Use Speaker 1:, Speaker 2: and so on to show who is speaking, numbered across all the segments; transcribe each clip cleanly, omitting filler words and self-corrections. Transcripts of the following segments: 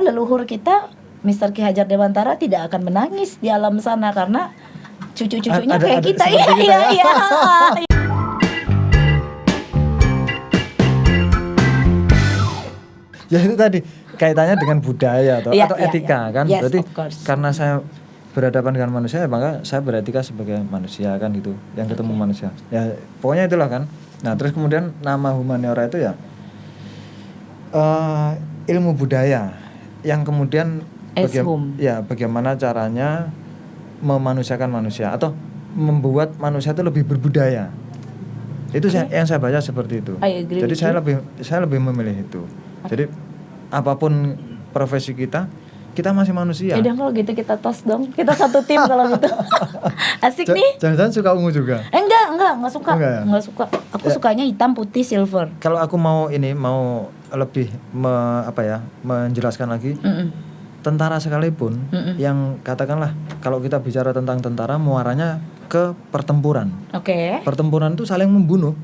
Speaker 1: leluhur kita Mr. Ki Hajar Dewantara tidak akan menangis di alam sana karena cucu-cucunya kayak kita. Iya.
Speaker 2: Ya itu tadi kaitannya dengan budaya atau etika kan.
Speaker 1: Yes,
Speaker 2: berarti karena saya berhadapan dengan manusia, maka saya beretika sebagai manusia kan gitu, yang ketemu manusia. Ya pokoknya itulah kan. Nah terus kemudian nama humaniora itu ya ilmu budaya yang kemudian bagaimana caranya memanusiakan manusia atau membuat manusia itu lebih berbudaya. Itu yang saya baca seperti itu. Jadi saya lebih memilih itu. Jadi apapun profesi kita masih manusia.
Speaker 1: Ya kalau gitu kita tos dong. Kita satu tim kalau gitu. Asik nih.
Speaker 2: Jangan-jangan suka ungu juga?
Speaker 1: Enggak suka. Enggak suka. Aku sukanya hitam, putih, silver.
Speaker 2: Kalau aku mau lebih menjelaskan lagi. Tentara sekalipun yang katakanlah kalau kita bicara tentang tentara muaranya ke pertempuran. Pertempuran itu saling membunuh.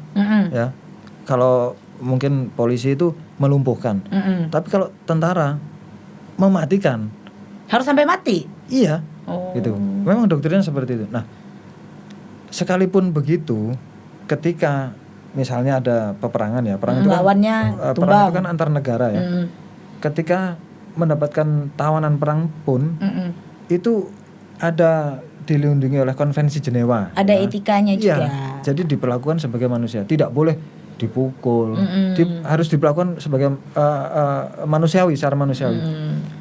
Speaker 2: Ya. Kalau mungkin polisi itu melumpuhkan. Tapi kalau tentara mematikan.
Speaker 1: Harus sampai mati?
Speaker 2: Iya. Gitu. Memang doktrinnya seperti itu. Nah, sekalipun begitu, ketika misalnya ada peperangan ya, perang itu kan antar negara ya. Ketika mendapatkan tawanan perang pun itu ada dilindungi oleh Konvensi Jenewa.
Speaker 1: Ada etikanya juga.
Speaker 2: Iya, jadi diperlakukan sebagai manusia, tidak boleh dipukul, harus diperlakukan sebagai manusiawi, secara manusiawi.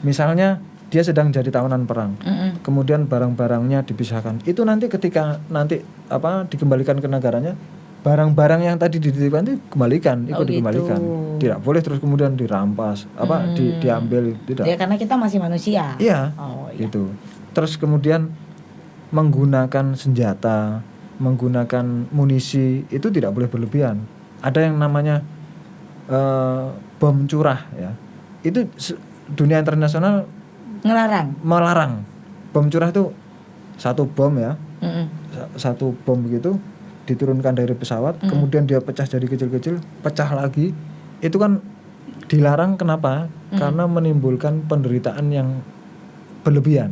Speaker 2: Misalnya dia sedang jadi tawanan perang, kemudian barang-barangnya dipisahkan. Itu nanti ketika dikembalikan ke negaranya, barang-barang yang tadi dititipkan itu dikembalikan. Tidak boleh terus kemudian dirampas, diambil, tidak.
Speaker 1: Ya karena kita masih manusia.
Speaker 2: Iya. Gitu. Terus kemudian menggunakan senjata, menggunakan munisi itu tidak boleh berlebihan. Ada yang namanya bom curah ya. Itu dunia internasional melarang. Bom curah itu satu bom ya. Satu bom begitu diturunkan dari pesawat, kemudian dia pecah jadi kecil-kecil, pecah lagi. Itu kan dilarang, kenapa? Karena menimbulkan penderitaan yang berlebihan.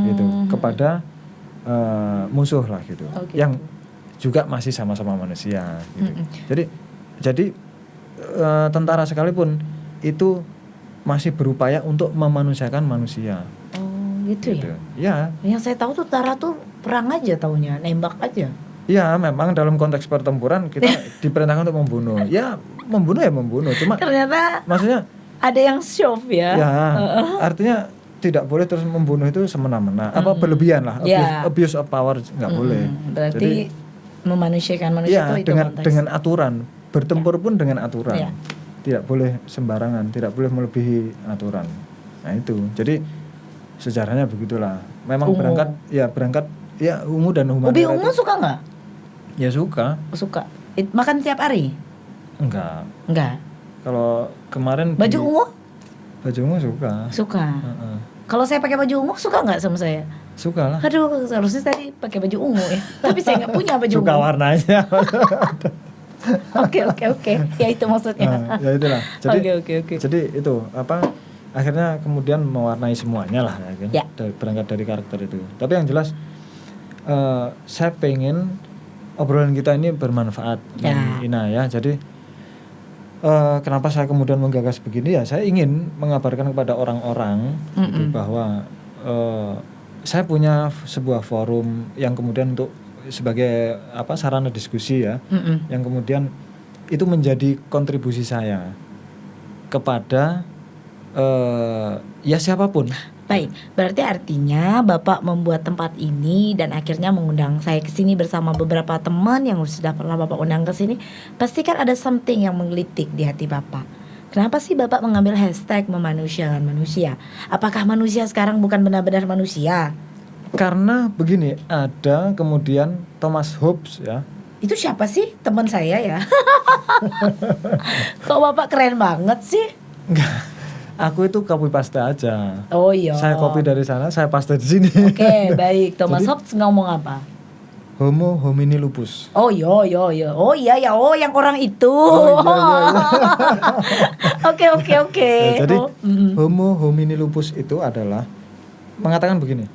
Speaker 2: Gitu kepada musuh lah gitu. Yang juga masih sama-sama manusia gitu. Jadi tentara sekalipun itu masih berupaya untuk memanusiakan manusia.
Speaker 1: Gitu ya. Yang saya tahu tuh tentara tuh perang aja taunya, nembak aja.
Speaker 2: Ya memang dalam konteks pertempuran kita diperintahkan untuk membunuh. Ya membunuh. Cuma
Speaker 1: ternyata maksudnya ada yang show ya.
Speaker 2: Ya artinya tidak boleh terus membunuh itu semena-mena. Berlebihan lah. Abuse of power nggak boleh.
Speaker 1: Berarti jadi, memanusiakan manusia itu
Speaker 2: dengan aturan. Bertempur pun dengan aturan. Tidak boleh sembarangan, tidak boleh melebihi aturan. Nah itu. Jadi sejarahnya begitulah. Memang berangkat ungu dan humaniora.
Speaker 1: Ubi ungu suka nggak?
Speaker 2: Ya suka.
Speaker 1: Makan tiap hari?
Speaker 2: Enggak. Kalau kemarin
Speaker 1: baju ungu?
Speaker 2: Baju ungu suka.
Speaker 1: Kalau saya pakai baju ungu suka nggak sama saya?
Speaker 2: Suka lah.
Speaker 1: Aduh, seharusnya tadi pakai baju ungu ya. Tapi saya nggak punya baju ungu.
Speaker 2: Suka warnanya.
Speaker 1: Oke. Ya itu maksudnya.
Speaker 2: Ya itulah.
Speaker 1: Oke.
Speaker 2: Jadi itu akhirnya kemudian mewarnai semuanya lah ya kan. Berangkat dari karakter itu. Tapi yang jelas saya pengen obrolan kita ini bermanfaat Ina ya. Jadi kenapa saya kemudian menggagas begini ya, saya ingin mengabarkan kepada orang-orang gitu, bahwa saya punya sebuah forum yang kemudian untuk sebagai sarana diskusi ya, yang kemudian itu menjadi kontribusi saya kepada siapapun.
Speaker 1: Baik, berarti artinya Bapak membuat tempat ini dan akhirnya mengundang saya ke sini bersama beberapa teman yang sudah pernah Bapak undang ke sini. Pasti kan ada something yang menggelitik di hati Bapak. Kenapa sih Bapak mengambil hashtag memanusiakan manusia? Apakah manusia sekarang bukan benar-benar manusia?
Speaker 2: Karena begini, ada kemudian Thomas Hobbes ya.
Speaker 1: Itu siapa sih? Teman saya ya. Kok Bapak keren banget sih?
Speaker 2: Enggak. Aku itu copy paste aja.
Speaker 1: Oh iya.
Speaker 2: Saya copy dari sana, saya paste di sini.
Speaker 1: Oke, baik. Thomas Hobbes ngomong apa?
Speaker 2: Homo homini lupus.
Speaker 1: Oh yo. Oh iya ya, oh yang orang itu.
Speaker 2: Oh, iya.
Speaker 1: Oke.
Speaker 2: Jadi
Speaker 1: Oh, mm.
Speaker 2: Homo homini lupus itu adalah mengatakan begini.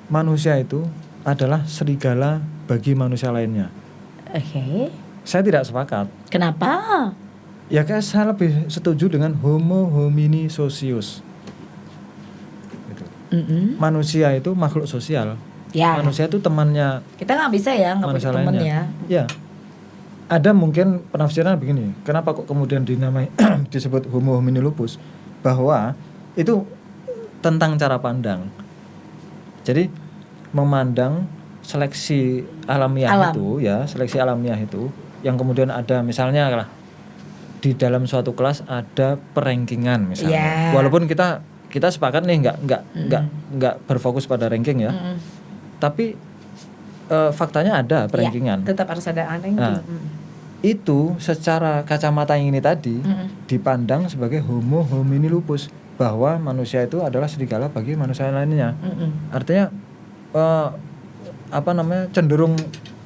Speaker 2: Manusia itu adalah serigala bagi manusia lainnya.
Speaker 1: Oke.
Speaker 2: Saya tidak sepakat.
Speaker 1: Kenapa?
Speaker 2: Ya kayak saya lebih setuju dengan Homo homini socius. Gitu.
Speaker 1: Mm-mm.
Speaker 2: Manusia itu makhluk sosial.
Speaker 1: Ya.
Speaker 2: Manusia itu temannya
Speaker 1: Kita nggak bisa ya nggak punya
Speaker 2: manusia
Speaker 1: temen
Speaker 2: lainnya.
Speaker 1: ya.
Speaker 2: Ya. Ada mungkin penafsiran begini. Kenapa kok kemudian dinamai disebut Homo homini lupus? Bahwa itu tentang cara pandang. Jadi memandang seleksi alamiah
Speaker 1: Alam.
Speaker 2: itu ya, seleksi alamiah itu yang kemudian ada misalnya lah di dalam suatu kelas ada perankingan misalnya.
Speaker 1: Ya.
Speaker 2: Walaupun kita sepakat nih nggak berfokus pada ranking ya.
Speaker 1: Mm-mm.
Speaker 2: Tapi faktanya ada perankingan.
Speaker 1: Ya, tetap harus ada ranking.
Speaker 2: Nah, itu secara kacamata yang ini tadi dipandang sebagai Homo homini lupus, bahwa manusia itu adalah serigala bagi manusia lainnya. Artinya cenderung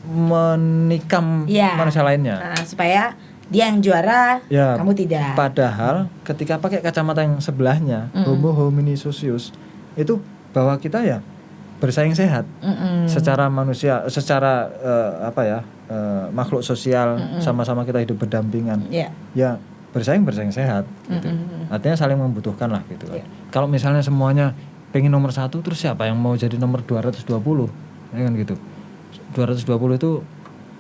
Speaker 2: menikam manusia lainnya.
Speaker 1: Nah, supaya dia yang juara,
Speaker 2: Ya,
Speaker 1: kamu tidak.
Speaker 2: Padahal ketika pakai kacamata yang sebelahnya, Homo homini socius, itu bahwa kita ya bersaing sehat secara manusia, secara makhluk sosial, sama-sama kita hidup berdampingan. Ya bersaing sehat. Gitu. Artinya saling membutuhkan lah gitu. Kalau misalnya semuanya pengen nomor 1, terus siapa yang mau jadi nomor 220? Ya kan gitu. 220 itu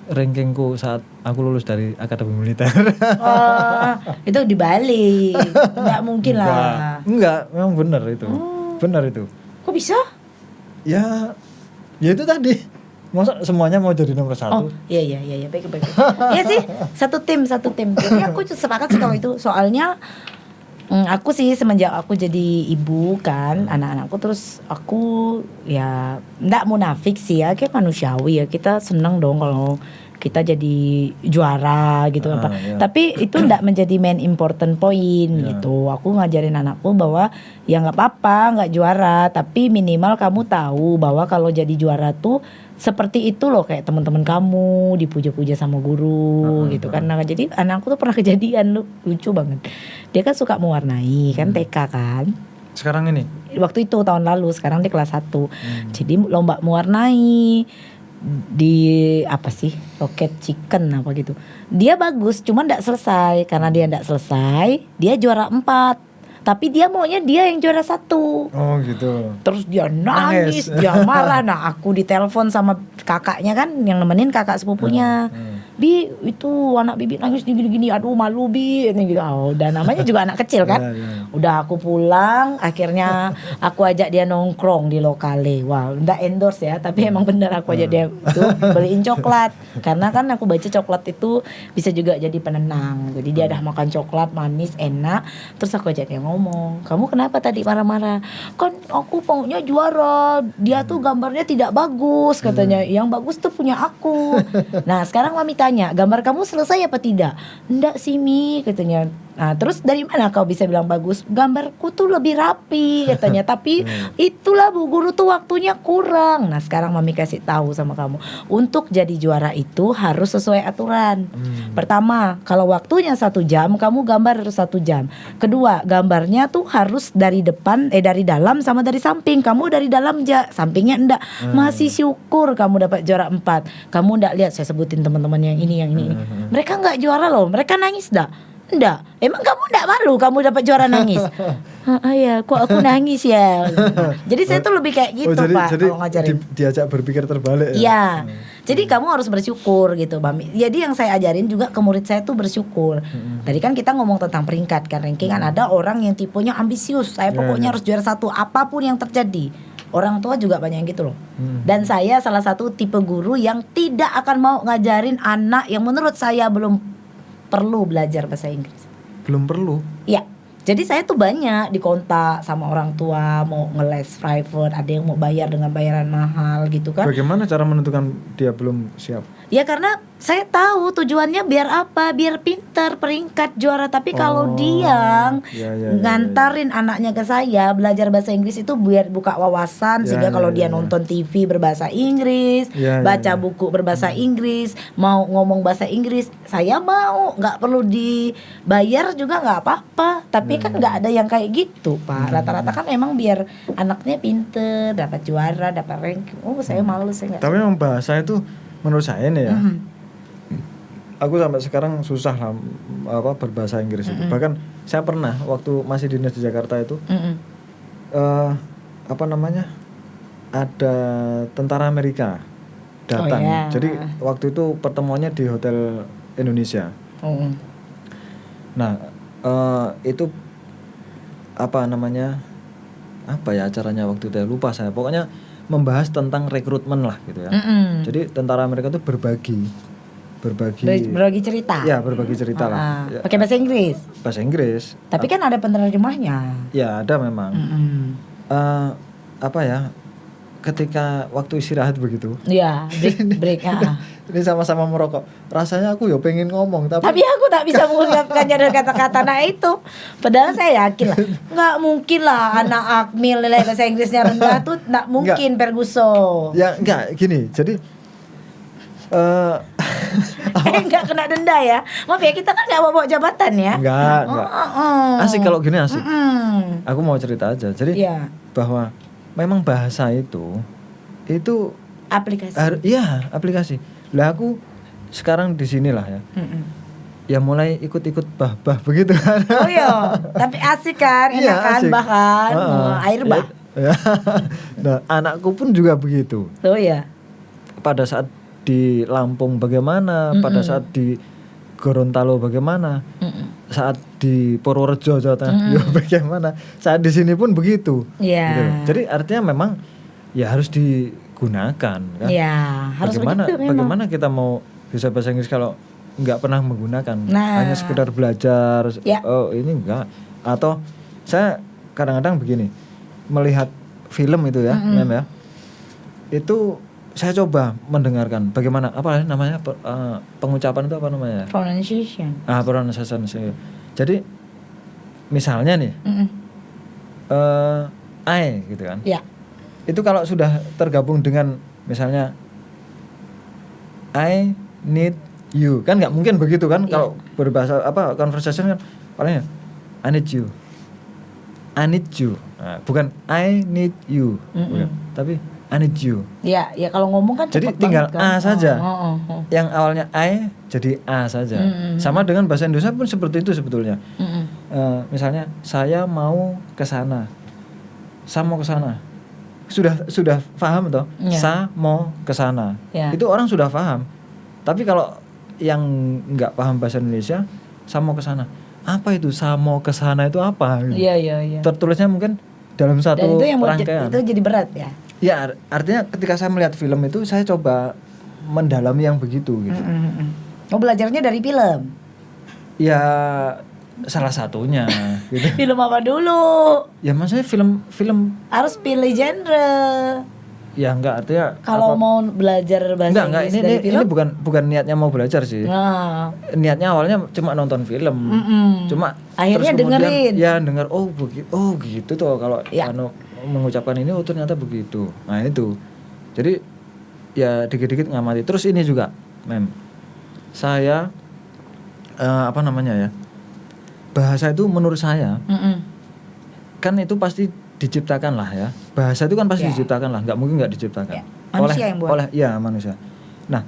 Speaker 2: rankingku saat aku lulus dari Akademi Militer.
Speaker 1: Oh, itu dibalik. Enggak mungkin lah.
Speaker 2: Enggak, memang benar itu. Benar itu.
Speaker 1: Kok bisa?
Speaker 2: Ya itu tadi. Masa semuanya mau jadi nomor 1?
Speaker 1: Oh, iya, baik. Iya sih, satu tim. Jadi aku sepakat sih kalau itu. Soalnya aku sih semenjak aku jadi ibu kan, anak-anakku, terus aku ya enggak munafik sih ya, kayak manusiawi ya, kita seneng dong kalau kita jadi juara gitu apa.
Speaker 2: Ya.
Speaker 1: Tapi itu enggak menjadi main important point gitu. Aku ngajarin anakku bahwa ya nggak apa-apa nggak juara, tapi minimal kamu tahu bahwa kalau jadi juara tuh seperti itu loh, kayak teman-teman kamu dipuja-puja sama guru gitu kan. Nah, jadi anakku tuh pernah kejadian lucu banget. Dia kan suka mewarnai kan, TK kan.
Speaker 2: Sekarang ini?
Speaker 1: Waktu itu tahun lalu, sekarang dia kelas 1. Jadi lomba mewarnai di apa sih, Rocket Chicken apa gitu. Dia bagus, cuma enggak selesai. Karena dia enggak selesai, dia juara 4. Tapi dia maunya dia yang juara 1.
Speaker 2: Oh gitu.
Speaker 1: Terus dia nangis, dia marah. Nah, aku ditelepon sama kakaknya kan, yang nemenin kakak sepupunya. Bi, itu anak Bibi nangis gini-gini, aduh malu Bi, gitu. Oh, dan namanya juga anak kecil kan. Udah aku pulang, akhirnya aku ajak dia nongkrong di Lokale. Wah, enggak endorse ya, tapi emang bener aku ajak dia tuh beliin coklat. Karena kan aku baca coklat itu bisa juga jadi penenang. Jadi dia udah makan coklat manis, enak. Terus aku ajak dia ngomong, kamu kenapa tadi marah-marah? Kan aku maunya juara, dia tuh gambarnya tidak bagus katanya. Yang bagus tuh punya aku. Nah, sekarang Mami tanya, gambar kamu selesai apa tidak? Enggak sih Mi katanya. Nah, terus dari mana kau bisa bilang bagus? Gambarku tuh lebih rapi katanya. Tapi itulah Bu Guru tuh waktunya kurang. Nah, sekarang Mami kasih tahu sama kamu, untuk jadi juara itu harus sesuai aturan. Pertama, kalau waktunya 1 jam, kamu gambar harus 1 jam. Kedua, gambarnya tuh harus dari depan, dari dalam sama dari samping. Kamu dari dalam aja, sampingnya enggak. Masih syukur kamu dapat juara 4. Kamu enggak lihat, saya sebutin teman-teman yang ini. Mereka enggak juara loh, mereka nangis enggak? Enggak. Emang kamu enggak malu kamu dapat juara nangis? Ya, kok aku nangis ya. Jadi saya tuh lebih kayak gitu, Pak,
Speaker 2: jadi
Speaker 1: kalau ngajarin.
Speaker 2: Diajak berpikir terbalik ya.
Speaker 1: Iya. Jadi kamu harus bersyukur gitu, Mami. Jadi yang saya ajarin juga ke murid saya tuh bersyukur. Tadi kan kita ngomong tentang peringkat kan, ranking kan, ada orang yang tipenya ambisius. Saya pokoknya harus juara 1 apapun yang terjadi. Orang tua juga banyak yang gitu loh. Dan saya salah satu tipe guru yang tidak akan mau ngajarin anak yang menurut saya belum perlu belajar bahasa Inggris.
Speaker 2: Belum perlu.
Speaker 1: Iya. Jadi saya tuh banyak dikontak sama orang tua mau ngeles private, ada yang mau bayar dengan bayaran mahal gitu kan.
Speaker 2: Bagaimana cara menentukan dia belum siap?
Speaker 1: Ya karena saya tahu tujuannya biar apa, biar pinter, peringkat, juara. Tapi kalau dia ngantarin anaknya ke saya belajar bahasa Inggris itu biar buka wawasan, sehingga kalau dia nonton TV berbahasa Inggris, baca buku berbahasa Inggris, mau ngomong bahasa Inggris, saya mau, nggak perlu dibayar juga nggak apa-apa. Tapi kan nggak ada yang kayak gitu, Pak. Rata-rata kan emang biar anaknya pinter, dapat juara, dapat ranking. Oh, saya males, saya nggak.
Speaker 2: Tapi memang bahasa itu menurut saya nih ya, aku sampai sekarang susah lah berbahasa Inggris itu. Bahkan saya pernah waktu masih dinas di Jakarta itu, ada tentara Amerika datang. Jadi waktu itu pertemuannya di Hotel Indonesia. Nah, itu acaranya waktu itu, lupa saya. Pokoknya membahas tentang rekrutmen lah gitu ya. Jadi tentara Amerika itu berbagi
Speaker 1: cerita.
Speaker 2: Ya, berbagi cerita lah. Ya.
Speaker 1: Pakai bahasa Inggris.
Speaker 2: Bahasa Inggris.
Speaker 1: Tapi kan ada penerjemahnya.
Speaker 2: Ya, ada memang. Ketika waktu istirahat begitu.
Speaker 1: Iya, break.
Speaker 2: Ini sama-sama merokok. Rasanya aku ya pengen ngomong tapi
Speaker 1: aku tak bisa mengungkapkannya dengan kata-kata. Nah itu, padahal saya yakin lah, nggak mungkin lah anak Akmil nilai bahasa Inggrisnya rendah tuh, nggak mungkin Ferguson.
Speaker 2: Ya enggak gini. Jadi
Speaker 1: nggak kena denda ya. Maaf ya, kita kan nggak bawa jabatan ya.
Speaker 2: Enggak. Asik kalau gini asik. Aku mau cerita aja. Jadi bahwa memang bahasa itu
Speaker 1: aplikasi.
Speaker 2: Aplikasi. Lah aku sekarang di sinilah ya. Ya mulai ikut-ikut bah begitu kan.
Speaker 1: Oh iya, tapi asik kan, enak kan,
Speaker 2: asik.
Speaker 1: bahkan air bah.
Speaker 2: Ya. Nah, anakku pun juga begitu.
Speaker 1: Oh iya.
Speaker 2: Pada saat di Lampung bagaimana, pada saat di Gorontalo bagaimana, saat di Purworejo Jawa Tengah bagaimana, saat di sini pun begitu.
Speaker 1: Gitu.
Speaker 2: Jadi artinya memang ya harus digunakan kan.
Speaker 1: Ya, harus
Speaker 2: bagaimana kita mau bisa bahasa Inggris kalau nggak pernah menggunakan, hanya sekedar belajar. Oh ini enggak. Atau saya kadang-kadang begini, melihat film itu ya, Mem ya, itu saya coba mendengarkan bagaimana pengucapan itu apa namanya?
Speaker 1: Pronunciation.
Speaker 2: Pronunciation. Jadi misalnya nih, I gitu kan.
Speaker 1: Ya.
Speaker 2: Itu kalau sudah tergabung dengan misalnya I need you, kan nggak mungkin begitu kan. Kalau berbahasa conversation kan palingnya I need you. Nah, bukan I need you, bukan. Tapi I need you.
Speaker 1: Ya kalau ngomong kan
Speaker 2: jadi
Speaker 1: cepet
Speaker 2: tinggal
Speaker 1: banget kan?
Speaker 2: A saja. Yang awalnya I jadi A saja. Sama dengan bahasa Indonesia pun seperti itu sebetulnya. Misalnya saya mau ke sana. Saya mau ke sana. Sudah paham toh? Saya mau ke sana. Itu orang sudah paham. Tapi kalau yang enggak paham bahasa Indonesia, saya mau ke sana. Apa itu saya mau ke sana itu apa?
Speaker 1: Iya.
Speaker 2: Tertulisnya mungkin dalam satu rangkaian.
Speaker 1: Itu jadi berat ya.
Speaker 2: Ya, artinya ketika saya melihat film itu saya coba mendalami yang begitu gitu.
Speaker 1: Mau belajarnya dari film?
Speaker 2: Ya salah satunya gitu.
Speaker 1: Film apa dulu?
Speaker 2: Ya maksudnya film
Speaker 1: harus pilih genre.
Speaker 2: Ya enggak, artinya
Speaker 1: kalau mau belajar bahasa Inggris dari film?
Speaker 2: Ini bukan niatnya mau belajar sih. Niatnya awalnya cuma nonton film. Cuma
Speaker 1: akhirnya dengerin.
Speaker 2: Ya denger gitu tuh kalau mengucapkan ini ternyata begitu. Nah itu. Jadi ya dikit-dikit ngamati. Terus ini juga, Mem. Saya bahasa itu menurut saya kan itu pasti diciptakan lah ya. Bahasa itu kan pasti diciptakan lah, nggak mungkin nggak diciptakan.
Speaker 1: Manusia yang buat.
Speaker 2: Manusia. Nah,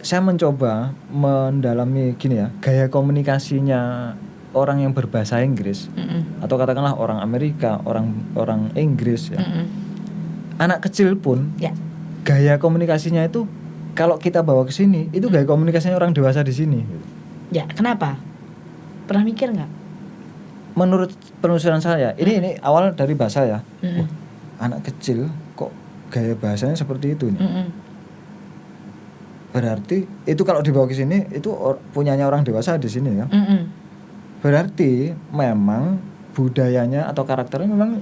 Speaker 2: saya mencoba mendalami gini ya, gaya komunikasinya orang yang berbahasa Inggris atau katakanlah orang Amerika, orang Inggris ya. Anak kecil pun gaya komunikasinya itu kalau kita bawa ke sini itu gaya komunikasinya orang dewasa di sini.
Speaker 1: Ya, kenapa? Pernah mikir nggak?
Speaker 2: Menurut penelusuran saya, ini awal dari bahasa ya. Anak kecil kok gaya bahasanya seperti itu nih. Berarti itu kalau dibawa ke sini itu punyanya orang dewasa di sini ya. Berarti memang budayanya atau karakternya memang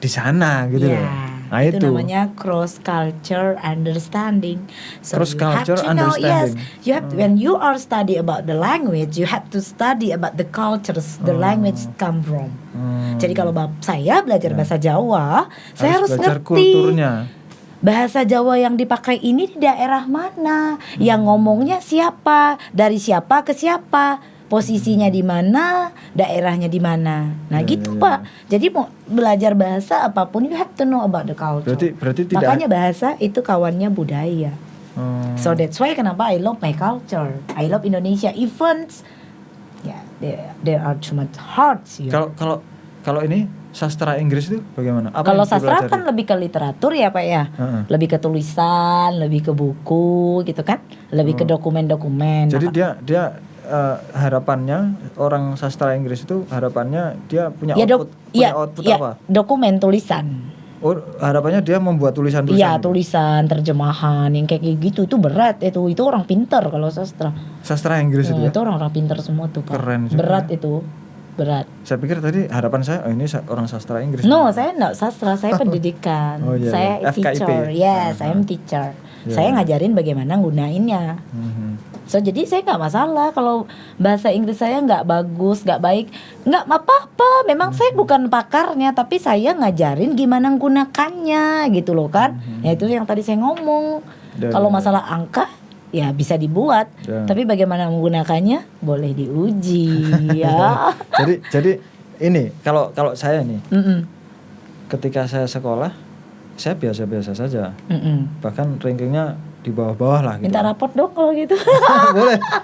Speaker 2: di sana gitu loh. Nah,
Speaker 1: itu
Speaker 2: itu.
Speaker 1: namanya cross culture understanding. So
Speaker 2: Cross
Speaker 1: you have
Speaker 2: culture
Speaker 1: to know, yes,
Speaker 2: understanding.
Speaker 1: you have when you are study about the language, you have to study about the cultures the language come from. Jadi kalau saya belajar bahasa Jawa, saya harus
Speaker 2: belajar
Speaker 1: ngerti
Speaker 2: kulturnya.
Speaker 1: bahasa Jawa yang dipakai ini di daerah mana, yang ngomongnya siapa, dari siapa ke siapa, posisinya di mana, daerahnya di mana. Nah, gitu Pak. Jadi mau belajar bahasa apapun, you have to know about the culture.
Speaker 2: Berarti tidak.
Speaker 1: Makanya bahasa itu kawannya budaya. So that's why kenapa I love my culture. I love Indonesia. Even there are too much hearts here.
Speaker 2: Kalau ini sastra Inggris itu bagaimana?
Speaker 1: Kalau sastra kan lebih ke literatur ya Pak ya, lebih ke tulisan, lebih ke buku gitu kan, lebih ke dokumen-dokumen.
Speaker 2: Jadi dia harapannya orang sastra Inggris itu harapannya dia punya output apa?
Speaker 1: Dokumen tulisan.
Speaker 2: Oh, harapannya dia membuat tulisan-tulisan.
Speaker 1: Iya,
Speaker 2: gitu?
Speaker 1: tulisan, terjemahan yang kayak gitu itu berat itu orang pinter kalau sastra.
Speaker 2: Sastra Inggris itu ya?
Speaker 1: Itu orang pinter semua tuh Pak.
Speaker 2: Keren juga.
Speaker 1: Berat itu. Berat.
Speaker 2: Saya pikir tadi harapan saya ini orang sastra Inggris.
Speaker 1: No, saya enggak sastra, saya pendidikan.
Speaker 2: Oh, iya,
Speaker 1: saya
Speaker 2: iya.
Speaker 1: teacher. Yes, saya teacher. Saya ngajarin bagaimana gunainnya. So jadi saya nggak masalah kalau bahasa Inggris saya nggak bagus, nggak baik, nggak apa-apa. Memang saya bukan pakarnya, tapi saya ngajarin gimana gunakannya gitu loh kan. Ya itu yang tadi saya ngomong. Kalau masalah angka ya bisa dibuat, tapi bagaimana menggunakannya boleh diuji ya.
Speaker 2: Jadi ini kalau saya nih, ketika saya sekolah saya biasa-biasa saja, bahkan rankingnya di bawah-bawah lah gitu.
Speaker 1: Minta raport dong kalau gitu.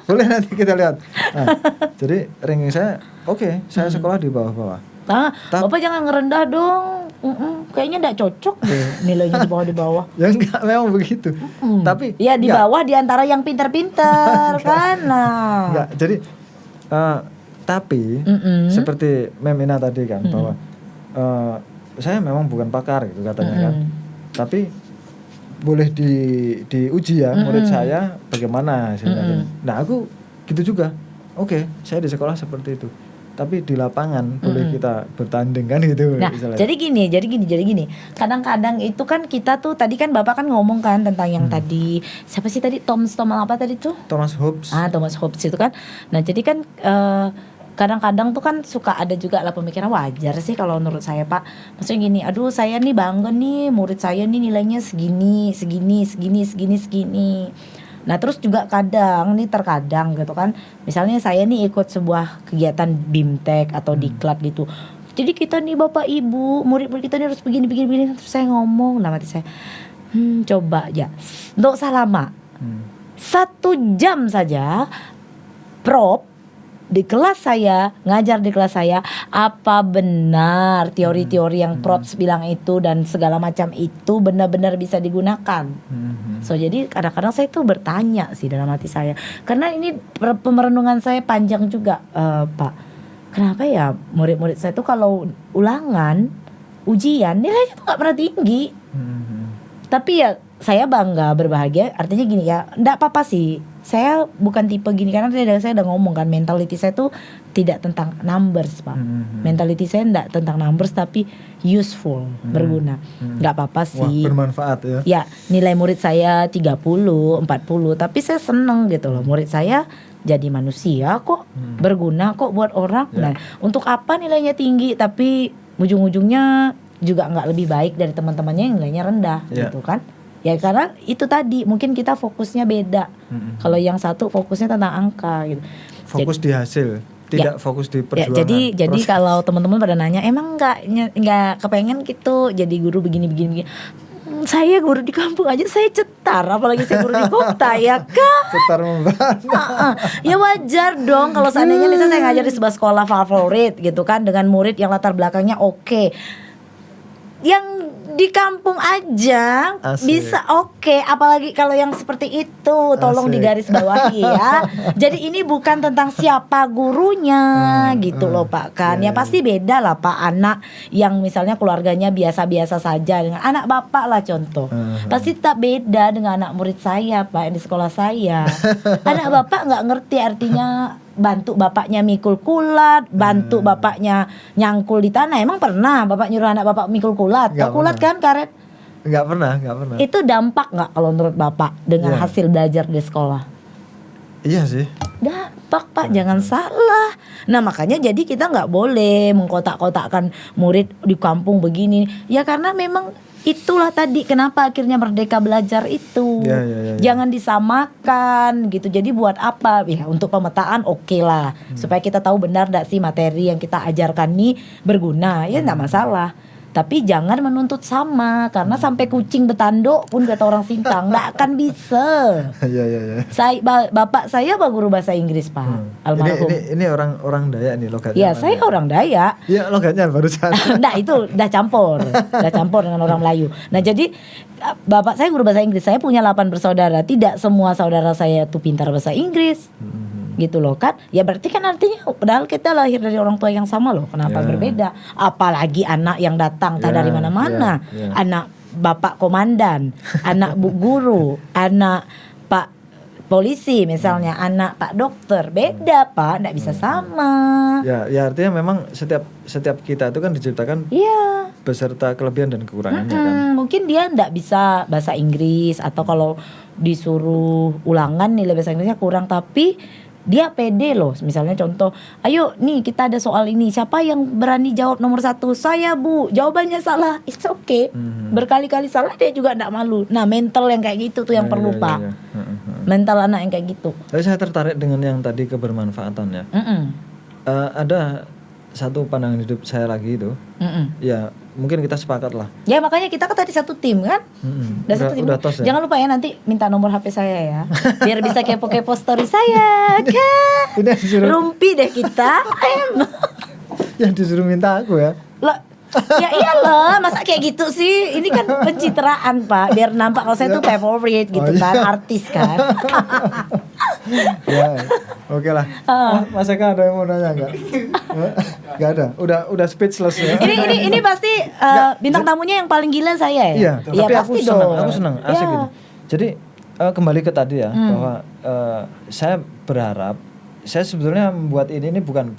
Speaker 2: boleh nanti kita lihat. Nah, jadi ranking saya oke, saya sekolah di bawah-bawah.
Speaker 1: Bapak jangan ngerendah dong. Kayaknya enggak cocok deh nilainya di bawah.
Speaker 2: Ya enggak, memang begitu. Tapi
Speaker 1: ya di bawah di antara yang pintar-pintar kan. Nah.
Speaker 2: Enggak, jadi tapi seperti Mem Ina tadi kan bahwa saya memang bukan pakar gitu katanya kan. Tapi boleh diuji ya murid saya bagaimana hasilnya. Nah, aku gitu juga. Oke, saya di sekolah seperti itu. Tapi di lapangan boleh kita bertanding kan gitu.
Speaker 1: Nah, jadi gini. Kadang-kadang itu kan kita tuh tadi kan Bapak kan ngomong kan tentang yang tadi siapa sih tadi Thomas apa tadi tuh?
Speaker 2: Thomas Hobbes.
Speaker 1: Thomas Hobbes itu kan. Nah, jadi kan kadang-kadang tuh kan suka ada juga lah pemikiran wajar sih kalau menurut saya Pak. Maksudnya gini, aduh saya nih bangga nih murid saya nih nilainya segini. Nah terus juga terkadang gitu kan, misalnya saya nih ikut sebuah kegiatan BIMTEK atau diklat gitu. Jadi kita nih bapak ibu, murid-murid kita nih harus begini. Terus saya ngomong, mati saya, coba ya, nggak usah lama, 1 jam saja, Prof di kelas saya, ngajar di kelas saya, apa benar teori-teori yang Prof bilang itu dan segala macam itu benar-benar bisa digunakan. So jadi kadang-kadang saya tuh bertanya sih dalam hati saya, karena ini pemerenungan saya panjang juga Pak. Kenapa ya murid-murid saya tuh kalau ulangan, ujian nilainya tuh gak pernah tinggi. Tapi ya saya bangga, berbahagia, artinya gini ya, enggak apa-apa sih. Saya bukan tipe gini karena saya udah ngomong kan, mentality saya tuh tidak tentang numbers Pak. Mentality saya enggak tentang numbers tapi useful, berguna. Enggak apa-apa sih.
Speaker 2: Wah, bermanfaat ya.
Speaker 1: Ya, nilai murid saya 30, 40, tapi saya seneng gitu loh. Murid saya jadi manusia kok, berguna kok buat orang. Nah, untuk apa nilainya tinggi tapi ujung-ujungnya juga enggak lebih baik dari teman-temannya yang nilainya rendah gitu kan. Ya karena itu tadi mungkin kita fokusnya beda. Kalau yang satu fokusnya tentang angka gitu.
Speaker 2: Fokus di hasil, tidak fokus di perjuangan.
Speaker 1: Jadi kalau teman-teman pada nanya, emang nggak kepengen gitu jadi guru begini. Saya guru di kampung aja saya cetar, apalagi saya guru di kota ya kan.
Speaker 2: Cetar membantu.
Speaker 1: Ya wajar dong kalau seandainya misalnya saya ngajar di sebuah sekolah favorit gitu kan, dengan murid yang latar belakangnya oke. Yang di kampung aja bisa oke, apalagi kalau yang seperti itu tolong digarisbawahi ya. Jadi ini bukan tentang siapa gurunya gitu loh Pak kan. Ya pasti beda lah Pak, anak yang misalnya keluarganya biasa-biasa saja dengan anak Bapak lah contoh. Pasti tak beda dengan anak murid saya Pak yang di sekolah saya. Anak Bapak nggak ngerti artinya bantu bapaknya mikul kulat, bantu bapaknya nyangkul di tanah. Emang pernah bapak nyuruh anak bapak mikul kulat? Tahu kulat kan karet?
Speaker 2: nggak pernah.
Speaker 1: Itu dampak nggak kalau menurut Bapak dengan
Speaker 2: Iya.
Speaker 1: hasil belajar di sekolah?
Speaker 2: Iya sih.
Speaker 1: Dampak Pak, jangan salah. Nah makanya jadi kita nggak boleh mengkotak-kotakkan murid di kampung begini. Ya karena memang itulah tadi kenapa akhirnya Merdeka Belajar itu.
Speaker 2: Ya.
Speaker 1: Jangan disamakan gitu. Jadi buat apa? Ya untuk pemetaan oke lah. Supaya kita tahu benar nggak sih materi yang kita ajarkan nih berguna. Ya nggak masalah. Tapi jangan menuntut sama, karena sampai kucing betanduk pun kata orang Sintang nggak akan bisa.
Speaker 2: Iya.
Speaker 1: Bapak saya guru bahasa Inggris Pak, almarhum.
Speaker 2: Ini orang Dayak nih logatnya.
Speaker 1: Ya saya orang Dayak.
Speaker 2: Iya logatnya barusan.
Speaker 1: Nah itu udah campur dengan orang Melayu. Nah jadi bapak saya guru bahasa Inggris, saya punya 8 bersaudara. Tidak semua saudara saya tuh pintar bahasa Inggris. Gitu loh kan. Ya berarti kan artinya padahal kita lahir dari orang tua yang sama loh. Kenapa
Speaker 2: Ya.
Speaker 1: berbeda? Apalagi anak yang datang tak
Speaker 2: Ya,
Speaker 1: dari mana-mana.
Speaker 2: ya.
Speaker 1: Anak bapak komandan, anak bu guru, anak pak polisi misalnya, anak pak dokter. Beda Pak, enggak bisa sama.
Speaker 2: Ya artinya memang setiap kita itu kan diciptakan
Speaker 1: Iya.
Speaker 2: beserta kelebihan dan kekurangannya kan.
Speaker 1: Mungkin dia ndak bisa bahasa Inggris, atau kalau disuruh ulangan nilai bahasa Inggrisnya kurang, tapi dia pede loh. Misalnya contoh, ayo nih kita ada soal ini, siapa yang berani jawab nomor 1? Saya Bu, jawabannya salah, it's okay. Berkali-kali salah dia juga ndak malu. Nah mental yang kayak gitu tuh yang perlu Pak.
Speaker 2: Ya.
Speaker 1: Mental anak yang kayak gitu.
Speaker 2: Tapi saya tertarik dengan yang tadi kebermanfaatan ya. Ada satu pandangan hidup saya lagi itu. Ya mungkin kita sepakat lah.
Speaker 1: Ya makanya kita kan tadi satu tim kan. Satu tim.
Speaker 2: Udah tos ya.
Speaker 1: Jangan lupa ya nanti minta nomor HP saya ya, biar bisa kepo-kepo story saya kan.
Speaker 2: Ini disuruh,
Speaker 1: Rumpi deh kita.
Speaker 2: yang disuruh minta aku ya.
Speaker 1: Lah, ya iyalah, masa kayak gitu sih? Ini kan pencitraan Pak, biar nampak kalau saya tuh favorit gitu kan, artis kan.
Speaker 2: Ya, oke lah. Mas Eka ada yang mau nanya nggak? Nggak ada. Udah speechless ya.
Speaker 1: Ini pasti bintang tamunya yang paling gila saya ya.
Speaker 2: Iya, tapi aku
Speaker 1: pasti
Speaker 2: senang,
Speaker 1: dong.
Speaker 2: aku senang, asik
Speaker 1: Ya.
Speaker 2: ini. Jadi kembali ke tadi ya, bahwa saya berharap, saya sebetulnya membuat ini bukan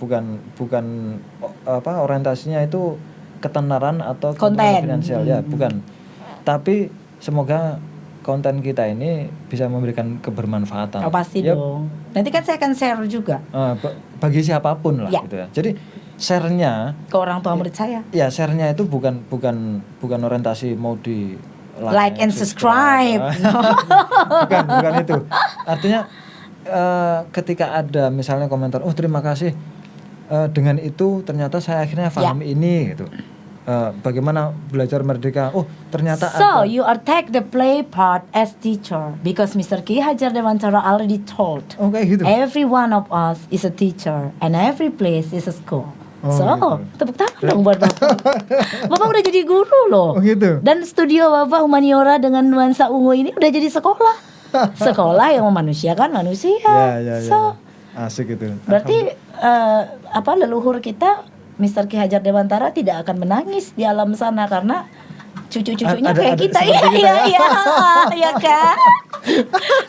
Speaker 2: orientasinya itu ketenaran atau
Speaker 1: Konten.
Speaker 2: finansial ya, bukan. Tapi semoga konten kita ini bisa memberikan kebermanfaatan.
Speaker 1: Oh pasti
Speaker 2: Ya,
Speaker 1: dong. Nanti kan saya akan share juga
Speaker 2: bagi siapapun lah
Speaker 1: Ya.
Speaker 2: gitu ya. Jadi share-nya
Speaker 1: ke orang tua murid saya.
Speaker 2: ya share-nya itu bukan orientasi mau di
Speaker 1: Like and subscribe.
Speaker 2: bukan itu. Artinya ketika ada misalnya komentar, oh terima kasih, dengan itu ternyata saya akhirnya paham ini gitu. Bagaimana belajar merdeka? Oh ternyata
Speaker 1: So
Speaker 2: ada.
Speaker 1: you are take the play part as teacher because Mr. Ki Hajar Dewantara already told
Speaker 2: Oh kayak gitu.
Speaker 1: every one of us is a teacher and every place is a school.
Speaker 2: Oh,
Speaker 1: So
Speaker 2: gitu.
Speaker 1: tepuk tangan dong buat Bapak. Bapak udah jadi guru loh.
Speaker 2: Oh gitu.
Speaker 1: Dan studio Bapak humaniora dengan nuansa ungu ini udah jadi sekolah. Sekolah yang memanusiakan manusia.
Speaker 2: Ya.
Speaker 1: So
Speaker 2: Asik itu.
Speaker 1: berarti leluhur kita Mr. Ki Hajar Dewantara tidak akan menangis di alam sana karena cucu-cucunya kayak kita.
Speaker 2: seperti kita ya.
Speaker 1: Iya kan?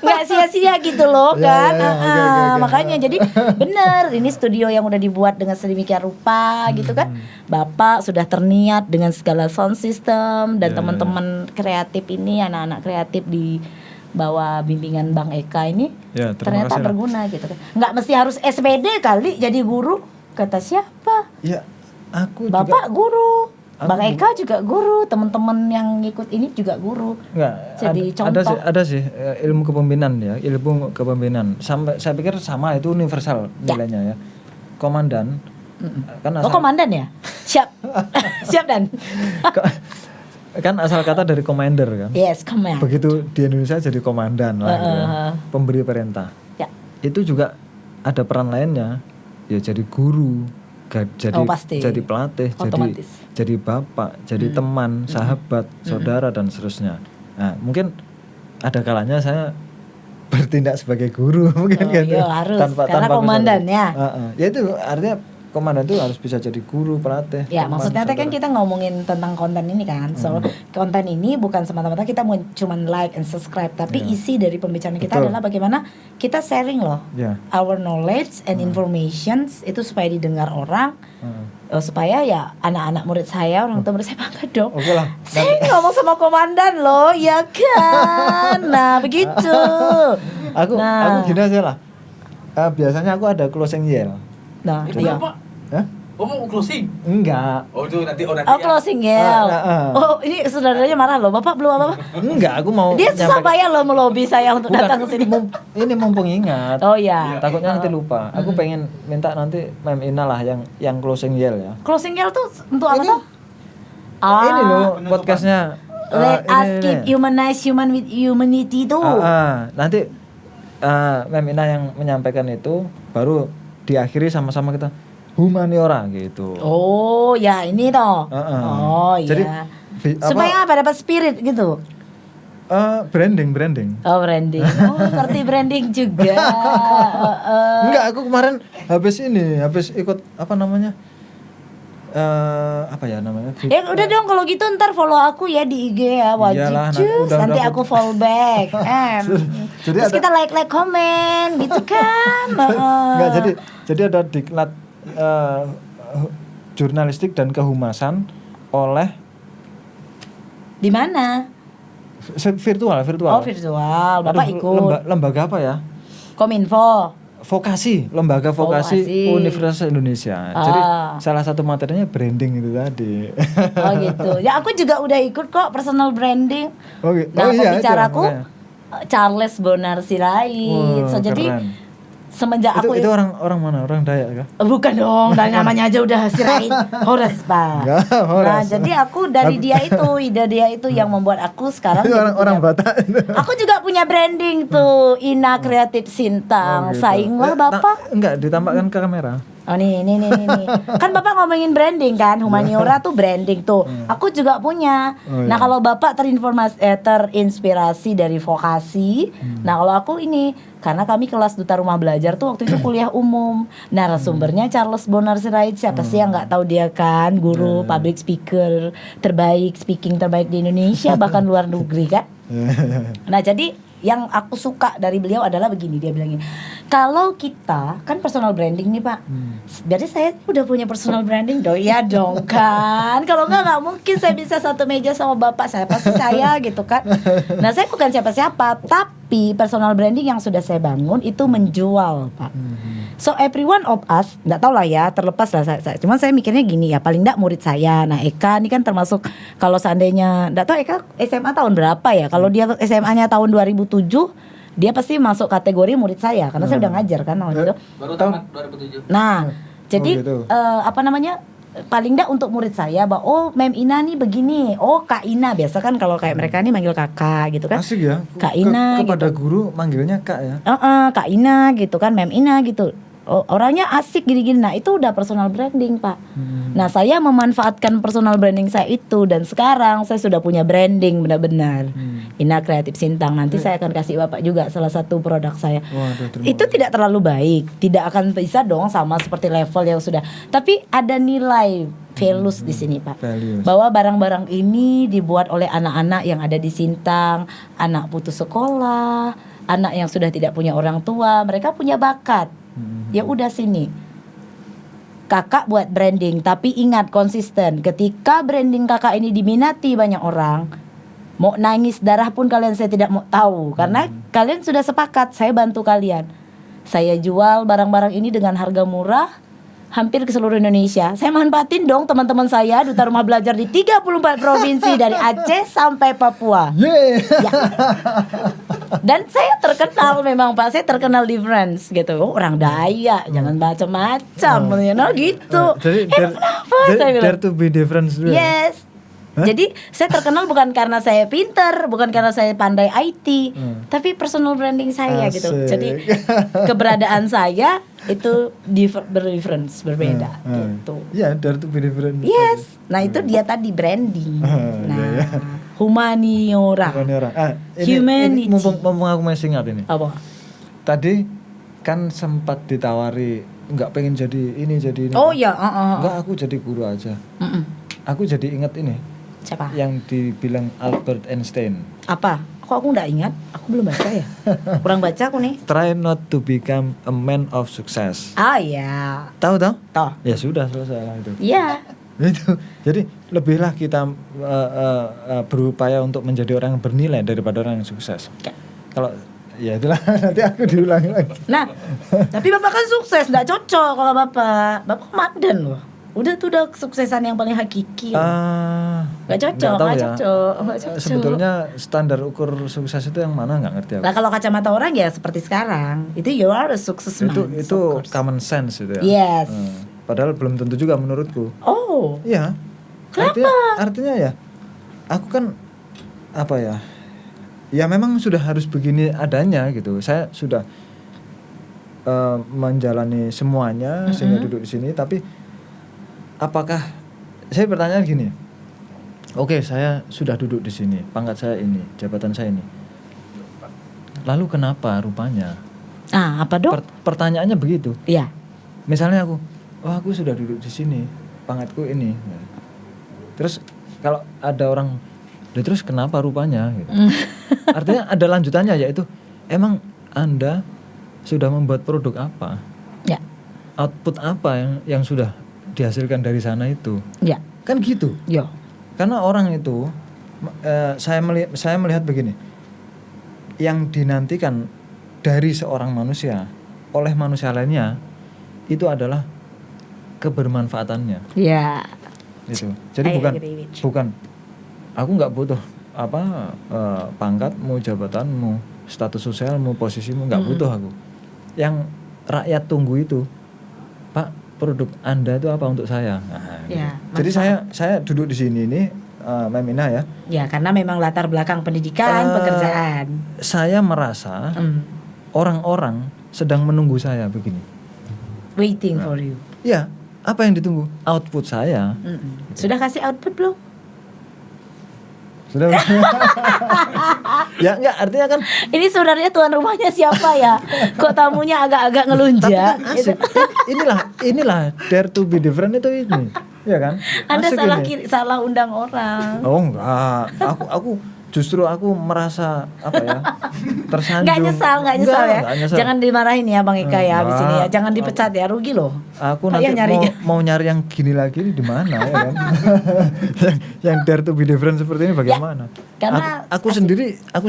Speaker 1: Nggak sia-sia gitu loh
Speaker 2: Ya,
Speaker 1: kan.
Speaker 2: ya, oke.
Speaker 1: Makanya jadi bener ini studio yang udah dibuat dengan sedemikian rupa gitu kan. Bapak sudah terniat dengan segala sound system dan
Speaker 2: Ya,
Speaker 1: teman-teman kreatif ini, anak-anak kreatif di bawah bimbingan Bang Eka ini
Speaker 2: Ya, terima
Speaker 1: ternyata
Speaker 2: kasih.
Speaker 1: berguna gitu kan. Nggak mesti harus SPD kali jadi guru. Kata siapa?
Speaker 2: Ya, aku
Speaker 1: Bapak
Speaker 2: juga
Speaker 1: guru.
Speaker 2: Aku
Speaker 1: Bang Eka juga guru. Teman-teman yang ngikut ini juga guru.
Speaker 2: enggak
Speaker 1: Jadi contoh.
Speaker 2: ada sih ilmu kepemimpinan ya, ilmu kepemimpinan. Sampai saya pikir sama itu universal nilainya ya. Komandan kan
Speaker 1: Oh komandan ya? Siap. Siap Dan.
Speaker 2: kan asal kata dari commander kan.
Speaker 1: Yes, command.
Speaker 2: Begitu di Indonesia jadi komandan lah gitu ya. Pemberi perintah.
Speaker 1: Ya.
Speaker 2: Itu juga ada peran lainnya, ya jadi guru, jadi
Speaker 1: Oh, pasti.
Speaker 2: jadi pelatih,
Speaker 1: Otomatis.
Speaker 2: jadi bapak, jadi teman, sahabat, saudara dan seterusnya. Nah, mungkin ada kalanya saya bertindak sebagai guru mungkin
Speaker 1: Oh,
Speaker 2: kan
Speaker 1: iya, harus. Karena
Speaker 2: misalnya-
Speaker 1: komandan ya.
Speaker 2: Ya itu artinya komandan itu harus bisa jadi guru, pelatih.
Speaker 1: Ya,
Speaker 2: teman,
Speaker 1: maksudnya teh kan
Speaker 2: saudara.
Speaker 1: kita ngomongin tentang konten ini kan. So, konten ini bukan semata-mata kita mau cuman like and subscribe, tapi
Speaker 2: Ya.
Speaker 1: isi dari pembicaraan kita
Speaker 2: Betul.
Speaker 1: adalah bagaimana kita sharing loh.
Speaker 2: Ya.
Speaker 1: Our knowledge and informations itu supaya didengar orang,
Speaker 2: Heeh.
Speaker 1: supaya ya anak-anak murid saya, orang tua murid saya bangga dong.
Speaker 2: Oke lah.
Speaker 1: Saya ngomong sama komandan loh, ya kan. Nah, begitu.
Speaker 2: Aku
Speaker 1: Nah.
Speaker 2: gini aja lah. Biasanya aku ada closing yell.
Speaker 1: Nah,
Speaker 3: Itu
Speaker 1: iya.
Speaker 3: apa?
Speaker 2: Hah?
Speaker 3: Oh, mau closing?
Speaker 2: Enggak.
Speaker 3: Oh, itu nanti ya.
Speaker 1: Oh, closing ya.
Speaker 2: Ah.
Speaker 1: Oh, ini saudaranya marah loh. Bapak belum apa-apa.
Speaker 2: Enggak, aku mau
Speaker 1: Dia susah
Speaker 2: nyampe-
Speaker 1: payah loh melobi saya untuk
Speaker 2: Bukan,
Speaker 1: datang ke sini.
Speaker 2: Ini mumpung ingat.
Speaker 1: Oh ya.
Speaker 2: Takutnya nanti lupa. Aku pengen minta nanti Mem Ina lah yang closing yell ya.
Speaker 1: Closing yell tuh untuk apa
Speaker 2: Ini-
Speaker 1: tuh?
Speaker 2: Ini loh
Speaker 3: penutupan.
Speaker 2: podcastnya.
Speaker 1: Let us
Speaker 2: ini.
Speaker 1: keep humanize human with humanity tuh.
Speaker 2: Nanti Mem Ina yang menyampaikan itu baru diakhiri sama-sama kita humaniora gitu.
Speaker 1: Oh ya ini toh.
Speaker 2: Heeh.
Speaker 1: Oh iya.
Speaker 2: Jadi,
Speaker 1: Supaya apa dapat spirit gitu.
Speaker 2: branding.
Speaker 1: Oh branding. Oh ngerti branding juga.
Speaker 2: Enggak, aku kemarin habis ikut apa namanya? Apa ya namanya?
Speaker 1: Ya udah dong kalau gitu ntar follow aku ya di IG ya wajib
Speaker 2: Iyalah,
Speaker 1: cus.
Speaker 2: udah
Speaker 1: Nanti aku follow back.
Speaker 2: Jadi
Speaker 1: Terus
Speaker 2: ada-
Speaker 1: kita like komen gitu kan.
Speaker 2: Enggak, jadi ada diklat jurnalistik dan kehumasan oleh
Speaker 1: Di mana?
Speaker 2: virtual.
Speaker 1: Oh virtual. Bapak
Speaker 2: Aduh,
Speaker 1: ikut.
Speaker 2: lembaga apa ya?
Speaker 1: Kominfo.
Speaker 2: Lembaga vokasi
Speaker 1: Vokasi.
Speaker 2: Universitas Indonesia. Jadi salah satu materinya branding itu tadi.
Speaker 1: Oh gitu. Ya aku juga udah ikut kok personal branding.
Speaker 2: Oke.
Speaker 1: Nah
Speaker 2: itu
Speaker 1: pembicaraku
Speaker 2: makanya.
Speaker 1: Charles Bonar Sirait.
Speaker 2: Wah,
Speaker 1: So jadi
Speaker 2: keren.
Speaker 1: semenjak aku
Speaker 2: itu orang mana? Orang Dayak kah?
Speaker 1: bukan dong, dari namanya aja udah Sirait. Horas Pak.
Speaker 2: Enggak,
Speaker 1: Nah
Speaker 2: Horas.
Speaker 1: jadi aku dari ide dia itu yang membuat aku sekarang
Speaker 2: Itu
Speaker 1: jadi
Speaker 2: orang
Speaker 1: punya-
Speaker 2: Batak.
Speaker 1: Aku juga punya branding tuh, Ina Kreatif Sintang.
Speaker 2: Oh, gitu.
Speaker 1: Sainglah Bapak.
Speaker 2: Enggak, ditampakkan ke kamera.
Speaker 1: Oh nih. Kan Bapak ngomongin branding kan, humaniora tuh branding tuh. Aku juga punya.
Speaker 2: Oh,
Speaker 1: Nah
Speaker 2: iya.
Speaker 1: kalau Bapak terinspirasi dari vokasi. Nah kalau aku ini, karena kami kelas Duta Rumah Belajar tuh waktu itu kuliah umum. Narasumbernya Charles Bonar Sirait. Siapa sih yang nggak tahu dia kan, guru public speaker terbaik, speaking terbaik di Indonesia bahkan luar negeri kan. Nah jadi yang aku suka dari beliau adalah begini, dia bilang gini, kalau kita kan personal branding nih Pak, berarti saya udah punya personal branding dong, ya dong kan, kalau nggak mungkin saya bisa satu meja sama Bapak, saya pasti saya gitu kan. Nah saya bukan siapa-siapa, tapi personal branding yang sudah saya bangun itu menjual Pak. So every one of us, nggak tahu lah ya, terlepas lah saya. Cuman saya mikirnya gini ya, paling nggak murid saya. Nah Eka ini kan termasuk, kalau seandainya, nggak tahu Eka SMA tahun berapa ya. Kalau dia SMA-nya tahun 2007, dia pasti masuk kategori murid saya, karena saya udah ngajar kan waktu itu.
Speaker 3: Baru tamat 2007.
Speaker 1: Nah, jadi
Speaker 2: gitu.
Speaker 1: apa namanya? Paling nggak untuk murid saya, bahwa oh Mem Ina nih begini, oh Kak Ina, biasa kan kalau kayak mereka nih manggil kakak gitu kan.
Speaker 2: Asik ya.
Speaker 1: Kak Ina
Speaker 2: Kepada
Speaker 1: gitu.
Speaker 2: guru manggilnya Kak ya.
Speaker 1: Kak Ina gitu kan, Mem Ina gitu. Oh, orangnya asik gini-gini. Nah itu udah personal branding Pak. Nah saya memanfaatkan personal branding saya itu, dan sekarang saya sudah punya branding benar-benar. Ina Kreatif Sintang. Nanti saya akan kasih Bapak juga salah satu produk saya.
Speaker 2: Waduh, terima
Speaker 1: Itu tidak terlalu baik, tidak akan bisa dong sama seperti level yang sudah. Tapi ada nilai values di sini Pak.
Speaker 2: Values.
Speaker 1: Bahwa barang-barang ini dibuat oleh anak-anak yang ada di Sintang, anak putus sekolah, anak yang sudah tidak punya orang tua, mereka punya bakat. Ya udah sini. Kakak buat branding, tapi ingat konsisten. Ketika branding kakak ini diminati banyak orang, mau nangis darah pun kalian saya tidak mau tahu, karena kalian sudah sepakat saya bantu kalian. Saya jual barang-barang ini dengan harga murah hampir ke seluruh Indonesia. Saya manfaatin dong teman-teman saya Duta Rumah Belajar di 34 provinsi dari Aceh sampai Papua.
Speaker 2: Yeay.
Speaker 1: Ya. Dan saya terkenal memang Pak, saya terkenal di France gitu. Oh, orang Dayak, jangan macam-macam, gitu.
Speaker 2: Jadi
Speaker 1: kenapa saya bilang?
Speaker 2: dare to be different dulu ya?
Speaker 1: Yes. Jadi saya terkenal bukan karena saya pinter, bukan karena saya pandai IT, tapi personal branding saya gitu.
Speaker 2: Asik.
Speaker 1: Jadi keberadaan saya itu berdifference, berbeda gitu.
Speaker 2: Iya, dare to be different.
Speaker 1: Yes. Nah itu dia tadi branding. Nah
Speaker 2: iya.
Speaker 1: humaniora.
Speaker 2: Humaniora. Ini
Speaker 1: Humanity.
Speaker 2: mumpung aku masih ingat ini.
Speaker 1: Apa?
Speaker 2: Tadi kan sempat ditawari nggak pengen jadi ini jadi ini.
Speaker 1: Oh ya,
Speaker 2: Enggak, aku jadi guru aja.
Speaker 1: Mm-mm.
Speaker 2: Aku jadi ingat ini
Speaker 1: Siapa?
Speaker 2: yang dibilang Albert Einstein.
Speaker 1: Apa? Kok aku nggak ingat? Aku belum baca ya. Kurang baca aku nih.
Speaker 2: Try not to become a man of success.
Speaker 1: Ah ya,
Speaker 2: Tahu tahu?
Speaker 1: toh.
Speaker 2: Ya sudah selesai lah itu.
Speaker 1: Iya.
Speaker 2: Itu. Jadi lebihlah kita berupaya untuk menjadi orang yang bernilai daripada orang yang sukses. Kalau ya itulah nanti aku diulangi lagi.
Speaker 1: Nah, tapi bapak kan sukses, nggak cocok kalau bapak. Bapak komandan loh. Udah tuh udah kesuksesan yang paling hakiki. Nggak cocok,
Speaker 2: tahu
Speaker 1: nggak
Speaker 2: ya.
Speaker 1: cocok, nggak cocok.
Speaker 2: Sebetulnya standar ukur sukses itu yang mana nggak ngerti aku.
Speaker 1: Nah kalau kacamata orang ya seperti sekarang, itu you are a success man.
Speaker 2: Itu
Speaker 1: of course.
Speaker 2: common sense itu ya.
Speaker 1: Yes.
Speaker 2: Padahal belum tentu juga menurutku.
Speaker 1: Oh,
Speaker 2: Iya.
Speaker 1: Kenapa?
Speaker 2: Artinya ya, aku kan apa ya? Ya memang sudah harus begini adanya gitu. Saya sudah menjalani semuanya sehingga duduk di sini. Tapi apakah saya bertanya gini? Oke, saya sudah duduk di sini, pangkat saya ini, jabatan saya ini. Lalu kenapa rupanya?
Speaker 1: apa dong?
Speaker 2: Pertanyaannya begitu.
Speaker 1: Iya.
Speaker 2: Misalnya aku sudah duduk di sini, pangkatku ini. Terus kalau ada orang, terus kenapa rupanya? Gitu. Artinya ada lanjutannya, yaitu emang Anda sudah membuat produk apa?
Speaker 1: Ya.
Speaker 2: Output apa yang sudah dihasilkan dari sana itu?
Speaker 1: Ya.
Speaker 2: Kan gitu.
Speaker 1: Yo.
Speaker 2: Karena orang itu, saya melihat begini, yang dinantikan dari seorang manusia oleh manusia lainnya itu adalah kebermanfaatannya.
Speaker 1: Ya.
Speaker 2: Itu. Jadi
Speaker 1: I
Speaker 2: bukan
Speaker 1: agree with you.
Speaker 2: bukan aku nggak butuh pangkatmu, jabatanmu, status sosialmu, posisimu, nggak butuh aku. Yang rakyat tunggu itu, Pak, produk Anda itu apa untuk saya? Nah,
Speaker 1: Ya,
Speaker 2: gitu. Jadi saya duduk di sini nih, Mbak Mina ya.
Speaker 1: Ya karena memang latar belakang pendidikan, pekerjaan.
Speaker 2: Saya merasa orang-orang sedang menunggu saya begini.
Speaker 1: Waiting for you.
Speaker 2: Ya, apa yang ditunggu? Output saya.
Speaker 1: Sudah kasih output belum?
Speaker 2: Sudah. Ya enggak, artinya kan
Speaker 1: Ini sebenarnya tuan rumahnya siapa ya? Kok tamunya agak-agak ngelunjak?
Speaker 2: asik. Inilah dare to be different itu ini. Ya kan?
Speaker 1: Anda
Speaker 2: Asik ini.
Speaker 1: salah undang orang.
Speaker 2: Oh enggak. Aku justru merasa apa ya? Tersanjung.
Speaker 1: Nggak nyesal ya.
Speaker 2: Enggak nyesal.
Speaker 1: Jangan dimarahin ya Bang Ika ya abis ini ya.
Speaker 2: Enggak.
Speaker 1: Jangan dipecat ya, rugi loh.
Speaker 2: Aku
Speaker 1: Pak
Speaker 2: nanti
Speaker 1: yang nyari.
Speaker 2: mau nyari yang gini lagi di mana ya kan? yang dare to be different seperti ini bagaimana?
Speaker 1: karena
Speaker 2: aku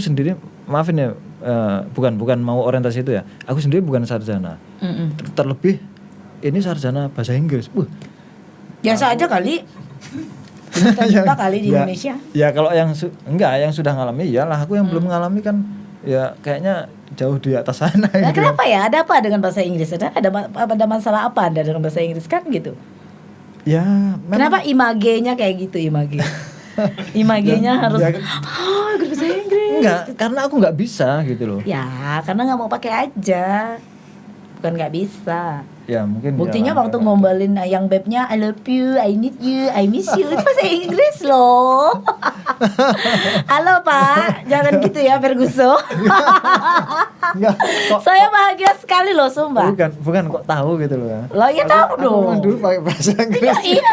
Speaker 2: sendiri maafin ya, bukan mau orientasi itu ya. Aku sendiri bukan sarjana. Terlebih ini sarjana bahasa Inggris.
Speaker 1: Biasa aja kali. Kita kali di Indonesia.
Speaker 2: Ya kalau yang yang sudah ngalami iyalah, aku yang belum ngalami kan ya kayaknya jauh di atas sana
Speaker 1: Nah,
Speaker 2: gitu.
Speaker 1: kenapa ya? Ada apa dengan bahasa Inggris? Ada masalah apa Anda dengan bahasa Inggris kan gitu?
Speaker 2: Ya,
Speaker 1: Kenapa imagenya kayak gitu image? Imagenya harus bahasa Inggris.
Speaker 2: enggak, karena aku nggak bisa gitu loh.
Speaker 1: Ya, karena nggak mau pakai aja. Bukan nggak bisa.
Speaker 2: Ya mungkin
Speaker 1: Buktinya
Speaker 2: ya,
Speaker 1: waktu ngombalin yang bebnya I love you, I need you, I miss you itu bahasa Inggris loh. Halo Pak, jangan gitu ya Ferguson.
Speaker 2: Enggak, kok
Speaker 1: Saya bahagia sekali loh sumpah.
Speaker 2: bukan kok tahu gitu loh ya.
Speaker 1: Lah ya tahu
Speaker 2: Aku
Speaker 1: dong.
Speaker 2: memang dulu pakai bahasa Inggris.
Speaker 1: Iya.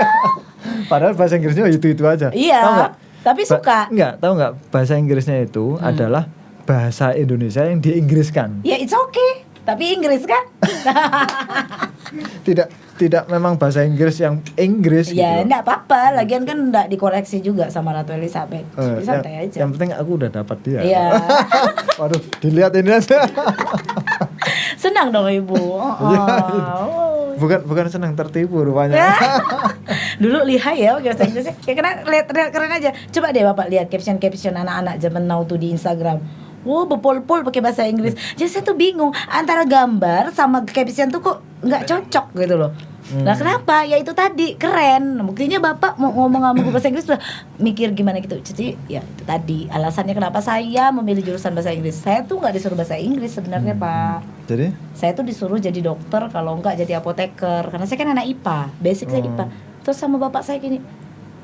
Speaker 2: Padahal bahasa Inggrisnya itu aja.
Speaker 1: Iya.
Speaker 2: Tahu nggak?
Speaker 1: Tapi suka.
Speaker 2: Tahu nggak bahasa Inggrisnya itu adalah bahasa Indonesia yang diinggriskan.
Speaker 1: Ya it's okay. Tapi Inggris kan?
Speaker 2: Tidak memang bahasa Inggris yang Inggris
Speaker 1: Ya
Speaker 2: gitu.
Speaker 1: enggak apa-apa. Lagian kan enggak dikoreksi juga sama Ratu Elizabeth. Jadi santai aja.
Speaker 2: Yang penting aku udah dapat dia.
Speaker 1: Iya.
Speaker 2: Waduh, dilihat ini aja.
Speaker 1: Senang dong Ibu.
Speaker 2: Iya,
Speaker 1: Oh.
Speaker 2: Bukan senang, tertipu rupanya.
Speaker 1: Dulu lihai ya bahasa Inggrisnya. Ya lihat keren aja. Coba deh Bapak lihat caption anak-anak zaman now tuh di Instagram. Wow, berpol-pol pakai bahasa Inggris. Jadi saya tuh bingung antara gambar sama caption tuh kok nggak cocok gitu loh. Nah kenapa? Ya itu tadi keren. Buktinya Bapak mau ngomong sama gue bahasa Inggris udah mikir gimana gitu. Jadi ya itu tadi alasannya kenapa saya memilih jurusan bahasa Inggris. Saya tuh nggak disuruh bahasa Inggris sebenarnya Pak.
Speaker 2: Jadi
Speaker 1: Saya tuh disuruh jadi dokter kalau enggak jadi apoteker. Karena saya kan anak IPA, basic saya IPA. Terus sama bapak saya gini,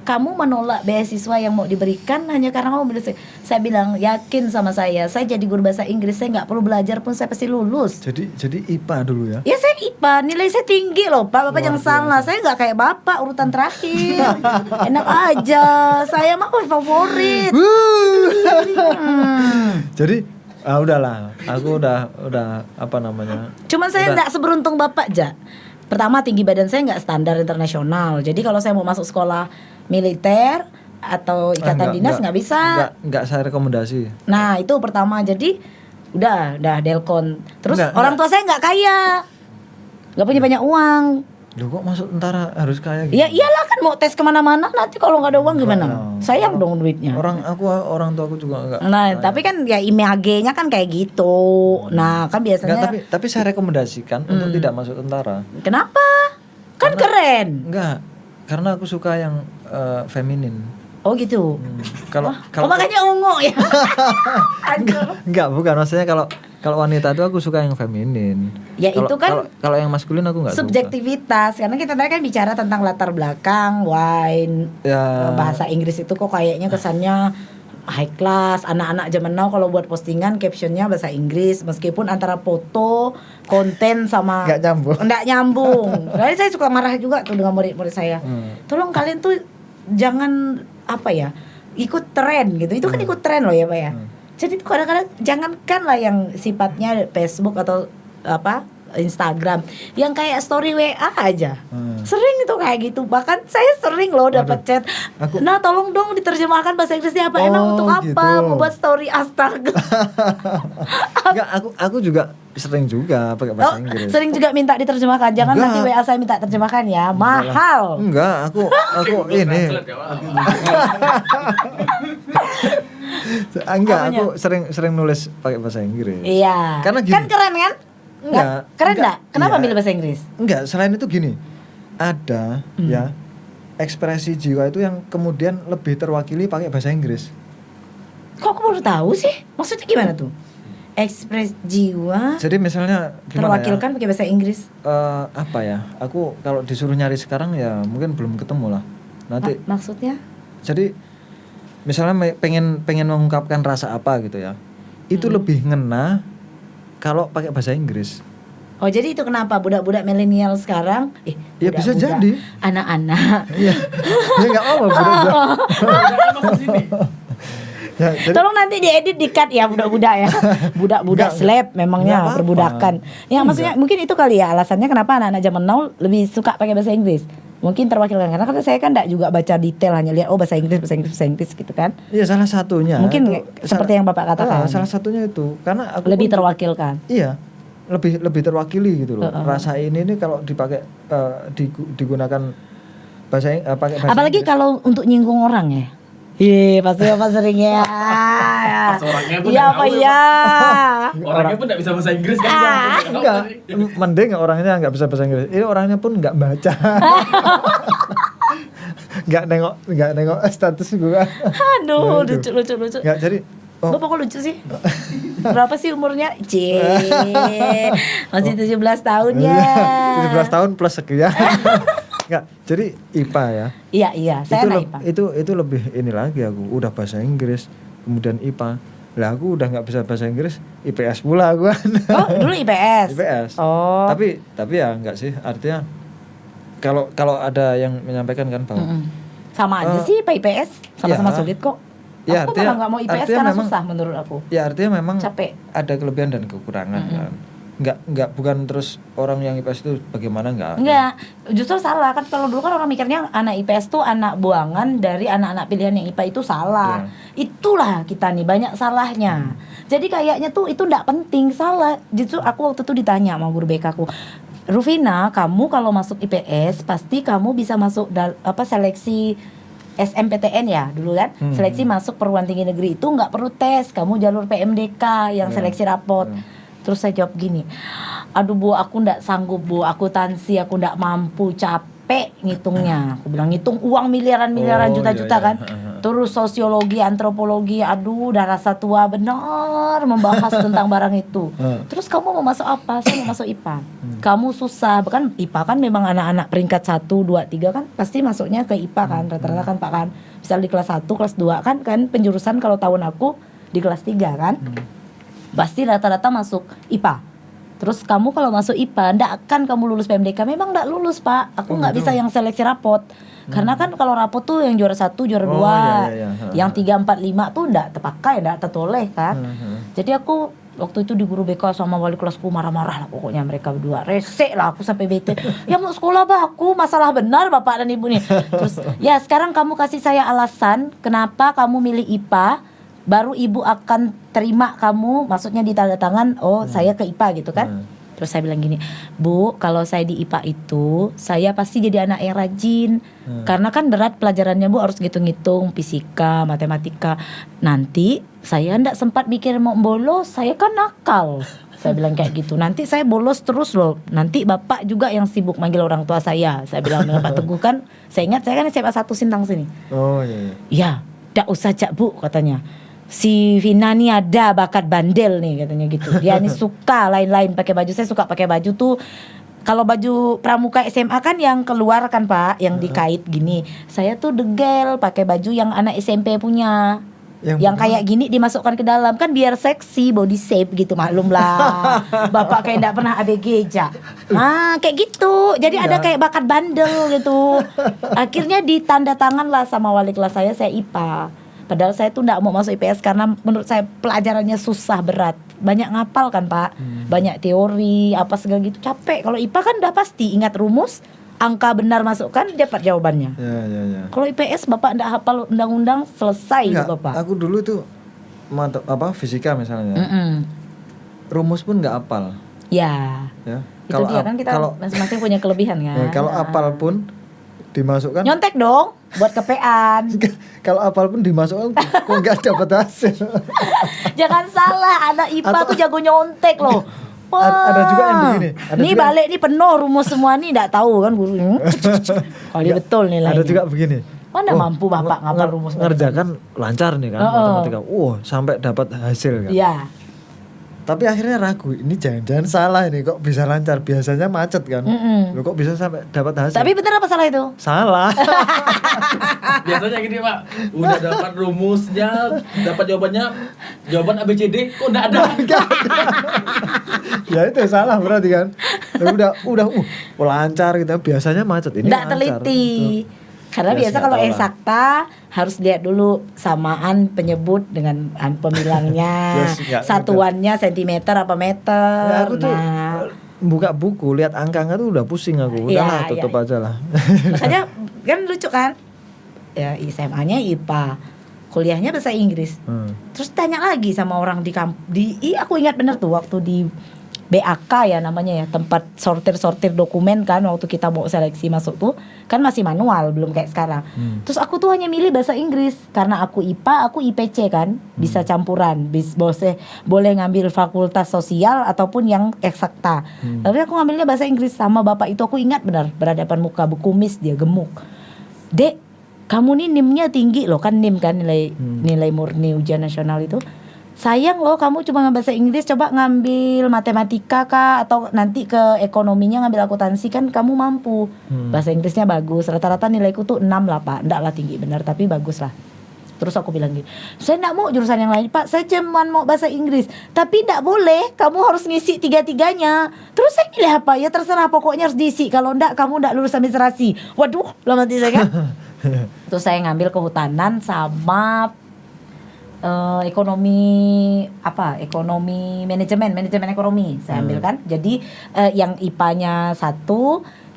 Speaker 1: kamu menolak beasiswa yang mau diberikan hanya karena kamu bilang. Saya bilang yakin sama saya jadi guru bahasa Inggris, saya nggak perlu belajar pun saya pasti lulus.
Speaker 2: Jadi IPA dulu ya.
Speaker 1: Ya saya IPA, nilai saya tinggi loh Pak, Bapak
Speaker 2: Luar
Speaker 1: jangan salah. Saya nggak kayak Bapak urutan terakhir. Enak aja, saya mah favorit.
Speaker 2: Jadi udahlah, aku udah apa namanya?
Speaker 1: Cuman saya nggak seberuntung Bapak Ja. Pertama tinggi badan saya nggak standar internasional. Jadi kalau saya mau masuk sekolah militer atau ikatan dinas nggak bisa.
Speaker 2: Enggak saya rekomendasi.
Speaker 1: Nah itu pertama, jadi udah Delkon. Terus
Speaker 2: Enggak,
Speaker 1: orang tua saya nggak kaya, nggak punya banyak uang.
Speaker 2: Loh kok masuk tentara harus kaya gitu?
Speaker 1: Ya iyalah kan mau tes kemana-mana, nanti kalau nggak ada uang gimana? Sayang dong duitnya.
Speaker 2: Orang tua aku juga enggak.
Speaker 1: Nah tapi kan ya IMAG-nya kan kayak gitu. Nah kan biasanya.
Speaker 2: Tapi saya rekomendasikan untuk tidak masuk tentara.
Speaker 1: Kenapa? Kan keren.
Speaker 2: Enggak, karena aku suka yang feminin.
Speaker 1: Oh gitu.
Speaker 2: Kalau
Speaker 1: Oh makanya ungu ya. Aduh.
Speaker 2: enggak, bukan maksudnya kalau wanita itu aku suka yang feminin.
Speaker 1: Ya, itu kan
Speaker 2: kalau yang maskulin aku enggak suka.
Speaker 1: Subjektivitas, karena kita tadi kan bicara tentang latar belakang wine.
Speaker 2: Ya.
Speaker 1: Bahasa Inggris itu kok kayaknya kesannya high class. Anak-anak zaman now kalau buat postingan captionnya bahasa Inggris, meskipun antara foto, konten sama
Speaker 2: Nggak
Speaker 1: nyambung. Jadi saya suka marah juga tuh dengan murid-murid saya. Tolong kalian tuh jangan apa ya, ikut tren gitu. Itu kan ikut tren loh ya Pak ya. Jadi tuh kadang-kadang jangankan lah yang sifatnya Facebook atau apa Instagram, yang kayak story WA aja. Sering itu kayak gitu. Bahkan saya sering loh dapat chat. Nah, tolong dong diterjemahkan bahasa Inggrisnya apa? Emang untuk apa?
Speaker 2: Gitu.
Speaker 1: Mau buat story, astaga.
Speaker 2: Enggak, aku juga sering juga pakai bahasa Inggris.
Speaker 1: Sering juga minta diterjemahkan. Jangan
Speaker 2: Enggak.
Speaker 1: nanti WA saya minta terjemahkan ya. Mahal.
Speaker 2: Enggak, aku ini. Enggak,
Speaker 1: Apanya?
Speaker 2: aku sering nulis pakai bahasa Inggris.
Speaker 1: Iya.
Speaker 2: Karena gini.
Speaker 1: Kan keren kan?
Speaker 2: Enggak.
Speaker 1: Keren
Speaker 2: Enggak.
Speaker 1: enggak? Kenapa
Speaker 2: Iya.
Speaker 1: milih bahasa Inggris?
Speaker 2: Enggak, selain itu gini. Ada ya ekspresi jiwa itu yang kemudian lebih terwakili pakai bahasa Inggris.
Speaker 1: Kok aku baru tahu sih? Maksudnya gimana tuh? Ekspres jiwa
Speaker 2: Jadi misalnya gimana
Speaker 1: terwakilkan pakai bahasa Inggris.
Speaker 2: apa ya? Aku kalau disuruh nyari sekarang ya mungkin belum ketemu lah. Nanti
Speaker 1: Maksudnya?
Speaker 2: jadi misalnya pengen mengungkapkan rasa apa gitu ya. Itu lebih ngena kalau pakai bahasa Inggris.
Speaker 1: Oh jadi itu kenapa budak-budak milenial sekarang
Speaker 2: Ya bisa
Speaker 1: budak-budak,
Speaker 2: jadi.
Speaker 1: anak-anak
Speaker 2: Iya. Ya enggak apa-apa budak-budak. Ya, jadi,
Speaker 1: tolong nanti diedit di-cut ya budak-budak ya. Budak-budak slap memangnya
Speaker 2: Enggak apa-apa.
Speaker 1: perbudakan. Ya maksudnya mungkin itu kali ya alasannya kenapa anak-anak zaman now lebih suka pakai bahasa Inggris. Mungkin terwakilkan karena kan saya kan enggak juga baca detail, hanya lihat bahasa Inggris gitu kan.
Speaker 2: iya salah satunya.
Speaker 1: Mungkin
Speaker 2: itu
Speaker 1: seperti yang Bapak katakan.
Speaker 2: salah satunya itu karena aku
Speaker 1: Lebih
Speaker 2: pun-
Speaker 1: terwakilkan.
Speaker 2: Iya. Lebih terwakili gitu loh. Rasa ini kalau dipakai digunakan pakai bahasa
Speaker 1: Apalagi
Speaker 2: Inggris.
Speaker 1: kalau untuk nyinggung orang ya. Iya, pasti Bapak sering ya.
Speaker 3: Pas orangnya pun
Speaker 1: Iya
Speaker 3: nggak
Speaker 1: apa
Speaker 3: tahu.
Speaker 1: ya?
Speaker 3: Orangnya pun nggak bisa bahasa Inggris kan?
Speaker 2: Enggak, mending orangnya nggak bisa bahasa Inggris. Ini orangnya pun nggak baca. nggak nengok status gue.
Speaker 1: Aduh, lucu.
Speaker 2: Nggak jadi.
Speaker 1: Bapak kok lucu sih? Berapa sih umurnya? Masih 17 tahun ya.
Speaker 2: 17 tahun plus sekian. Nggak, jadi IPA ya.
Speaker 1: Iya, saya anak IPA.
Speaker 2: Itu lebih ini lagi aku udah bahasa Inggris, kemudian IPA. Lah aku udah nggak bisa bahasa Inggris, IPS pula aku.
Speaker 1: Oh, dulu IPS.
Speaker 2: IPS.
Speaker 1: Oh.
Speaker 2: Tapi ya enggak sih, artinya kalau ada yang menyampaikan kan bahwa
Speaker 1: Sama aja sih Pak IPS, sama-sama
Speaker 2: ya.
Speaker 1: sulit kok.
Speaker 2: Ya,
Speaker 1: Aku
Speaker 2: artinya-
Speaker 1: malah nggak mau IPS
Speaker 2: artinya
Speaker 1: karena
Speaker 2: memang-
Speaker 1: susah menurut aku.
Speaker 2: ya artinya memang
Speaker 1: Capek.
Speaker 2: ada kelebihan dan kekurangan kan. Enggak bukan terus orang yang IPS itu bagaimana enggak.
Speaker 1: Enggak, justru salah kan kalau dulu kan orang mikirnya anak IPS tuh anak buangan dari anak-anak pilihan yang IPA itu salah. Itulah kita nih banyak salahnya. Jadi kayaknya tuh itu enggak penting, salah. Justru aku waktu itu ditanya sama guru BK aku, Rufina, kamu kalau masuk IPS pasti kamu bisa masuk seleksi SMPTN ya dulu kan, seleksi masuk perguruan tinggi negeri itu nggak perlu tes, kamu jalur PMDK yang seleksi rapot. Terus saya jawab gini, aduh Bu, aku ndak sanggup Bu, akuntansi aku ndak mampu, capek ngitungnya. Aku bilang ngitung uang miliaran
Speaker 2: Oh,
Speaker 1: juta-juta
Speaker 2: iya,
Speaker 1: kan. Terus sosiologi, antropologi, aduh udah rasa tua benar membahas tentang barang itu. Terus kamu mau masuk apa? Saya mau masuk IPA. Kamu susah, bahkan IPA kan memang anak-anak peringkat 1, 2, 3 kan pasti masuknya ke IPA kan, rata-rata kan Pak kan. Misal di kelas 1, kelas 2 kan penjurusan kalau tahun aku di kelas 3 kan. Pasti rata-rata masuk IPA. Terus kamu kalau masuk IPA, ndak akan kamu lulus PMDK. Memang ndak lulus Pak. Aku nggak bisa yang seleksi rapot. Karena kan kalau rapot tuh yang juara 1, juara 2, yang 3, 4, 5 tuh ndak terpakai, ndak tertoleh kan. Jadi aku waktu itu di guru BK sama wali kelasku marah-marah lah pokoknya mereka berdua. Resek lah aku sampai bete. Ya mau sekolah bah aku, masalah benar bapak dan ibu nih. Terus ya sekarang kamu kasih saya alasan kenapa kamu milih IPA. Baru ibu akan terima kamu, maksudnya di tanda tangan, saya ke IPA gitu kan. Terus saya bilang gini, Bu, kalau saya di IPA itu, saya pasti jadi anak yang rajin. Karena kan berat pelajarannya Bu, harus ngitung-ngitung, fisika, matematika. Nanti saya ndak sempat mikir mau bolos, saya kan nakal. Saya bilang kayak gitu, nanti saya bolos terus loh. Nanti bapak juga yang sibuk manggil orang tua saya. Saya bilang dengan Pak Teguh kan, saya ingat saya kan SMA 1 Sintang sini.
Speaker 2: Oh iya.
Speaker 1: Ya, ndak usah Cak Bu katanya. Si Vina nih ada bakat bandel nih katanya gitu. Dia nih suka lain-lain pakai baju. Saya suka pakai baju tuh. Kalau baju pramuka SMA kan yang keluar kan Pak, yang dikait gini. Saya tuh degel pakai baju yang anak SMP punya. Yang kayak gini dimasukkan ke dalam kan biar seksi, body shape gitu, maklum lah. Bapak kayak enggak pernah ABG aja. Kayak gitu. Jadi ada kayak bakat bandel gitu. Akhirnya ditanda tangan lah sama wali kelas saya IPA. Padahal saya tuh enggak mau masuk IPS karena menurut saya pelajarannya susah berat. Banyak ngapal kan Pak. Banyak teori apa segala gitu, capek. Kalau IPA kan udah pasti ingat rumus, angka benar masukkan, dapat jawabannya. Ya. Kalau IPS Bapak enggak hafal undang-undang, selesai itu Bapak.
Speaker 2: Aku dulu tuh fisika misalnya. Rumus pun enggak hafal.
Speaker 1: Ya. Itu dia kan kita masing-masing punya kelebihan kan.
Speaker 2: Kalau hafal pun dimasukkan,
Speaker 1: nyontek dong buat kepean.
Speaker 2: Kalau hafal pun dimasukkan kok enggak dapat hasil.
Speaker 1: Jangan salah, anak IPA tuh jago nyontek loh.
Speaker 2: Ada juga yang begini.
Speaker 1: Nih balik nih penuh rumus semua nih, enggak tahu kan guru. Kali betul nilainya.
Speaker 2: Ada juga begini.
Speaker 1: Mana mampu Bapak ngapal rumus.
Speaker 2: Ngerjakan lancar nih kan matematika. Sampai dapat hasil kan.
Speaker 1: Iya.
Speaker 2: Tapi akhirnya ragu, ini jangan-jangan salah ini, kok bisa lancar, biasanya macet kan. Loh, kok bisa sampai dapat hasil.
Speaker 1: Tapi benar apa salah itu?
Speaker 2: Salah.
Speaker 3: Biasanya gini Pak, udah dapat rumusnya, dapat jawaban ABCD, kok enggak ada.
Speaker 2: Ya itu salah berarti kan. Udah lancar gitu, biasanya macet, ini
Speaker 1: nggak
Speaker 2: lancar.
Speaker 1: teliti. Karena biasa kalau eksakta harus lihat dulu samaan penyebut dengan pemilangnya, satuannya sentimeter apa meter.
Speaker 2: Ya, aku tuh buka buku lihat angkanya tuh udah pusing aku. Udahlah tutup aja lah.
Speaker 1: Makanya kan lucu kan? Ya SMA-nya IPA, kuliahnya bahasa Inggris. Terus tanya lagi sama orang aku ingat bener tuh waktu di BAK ya namanya ya, tempat sortir dokumen kan, waktu kita mau seleksi masuk tuh kan masih manual, belum kayak sekarang. Terus aku tuh hanya milih bahasa Inggris karena aku IPA, aku IPC kan, bisa campuran, boleh ngambil fakultas sosial ataupun yang eksakta. Tapi aku ngambilnya bahasa Inggris. Sama bapak itu aku ingat benar, berhadapan muka, berkumis, dia gemuk. Dek, kamu nih NIM-nya tinggi loh, kan NIM kan nilai murni ujian nasional itu. Sayang loh kamu cuma ngambil bahasa Inggris, coba ngambil matematika kah, atau nanti ke ekonominya ngambil akuntansi kan kamu mampu. Bahasa Inggrisnya bagus, rata-rata nilaiku tuh 6 lah Pak, enggak lah tinggi benar tapi bagus lah. Terus aku bilang gini, saya enggak mau jurusan yang lain Pak, saya cuma mau bahasa Inggris. Tapi enggak boleh, kamu harus ngisi tiga-tiganya. Terus saya pilih apa? Ya terserah, pokoknya harus diisi. Kalau enggak kamu enggak lulus administrasi. Waduh, lama mati saya kan. Terus saya ngambil kehutanan sama ekonomi manajemen ekonomi saya ambil kan. Jadi yang IPA-nya 1,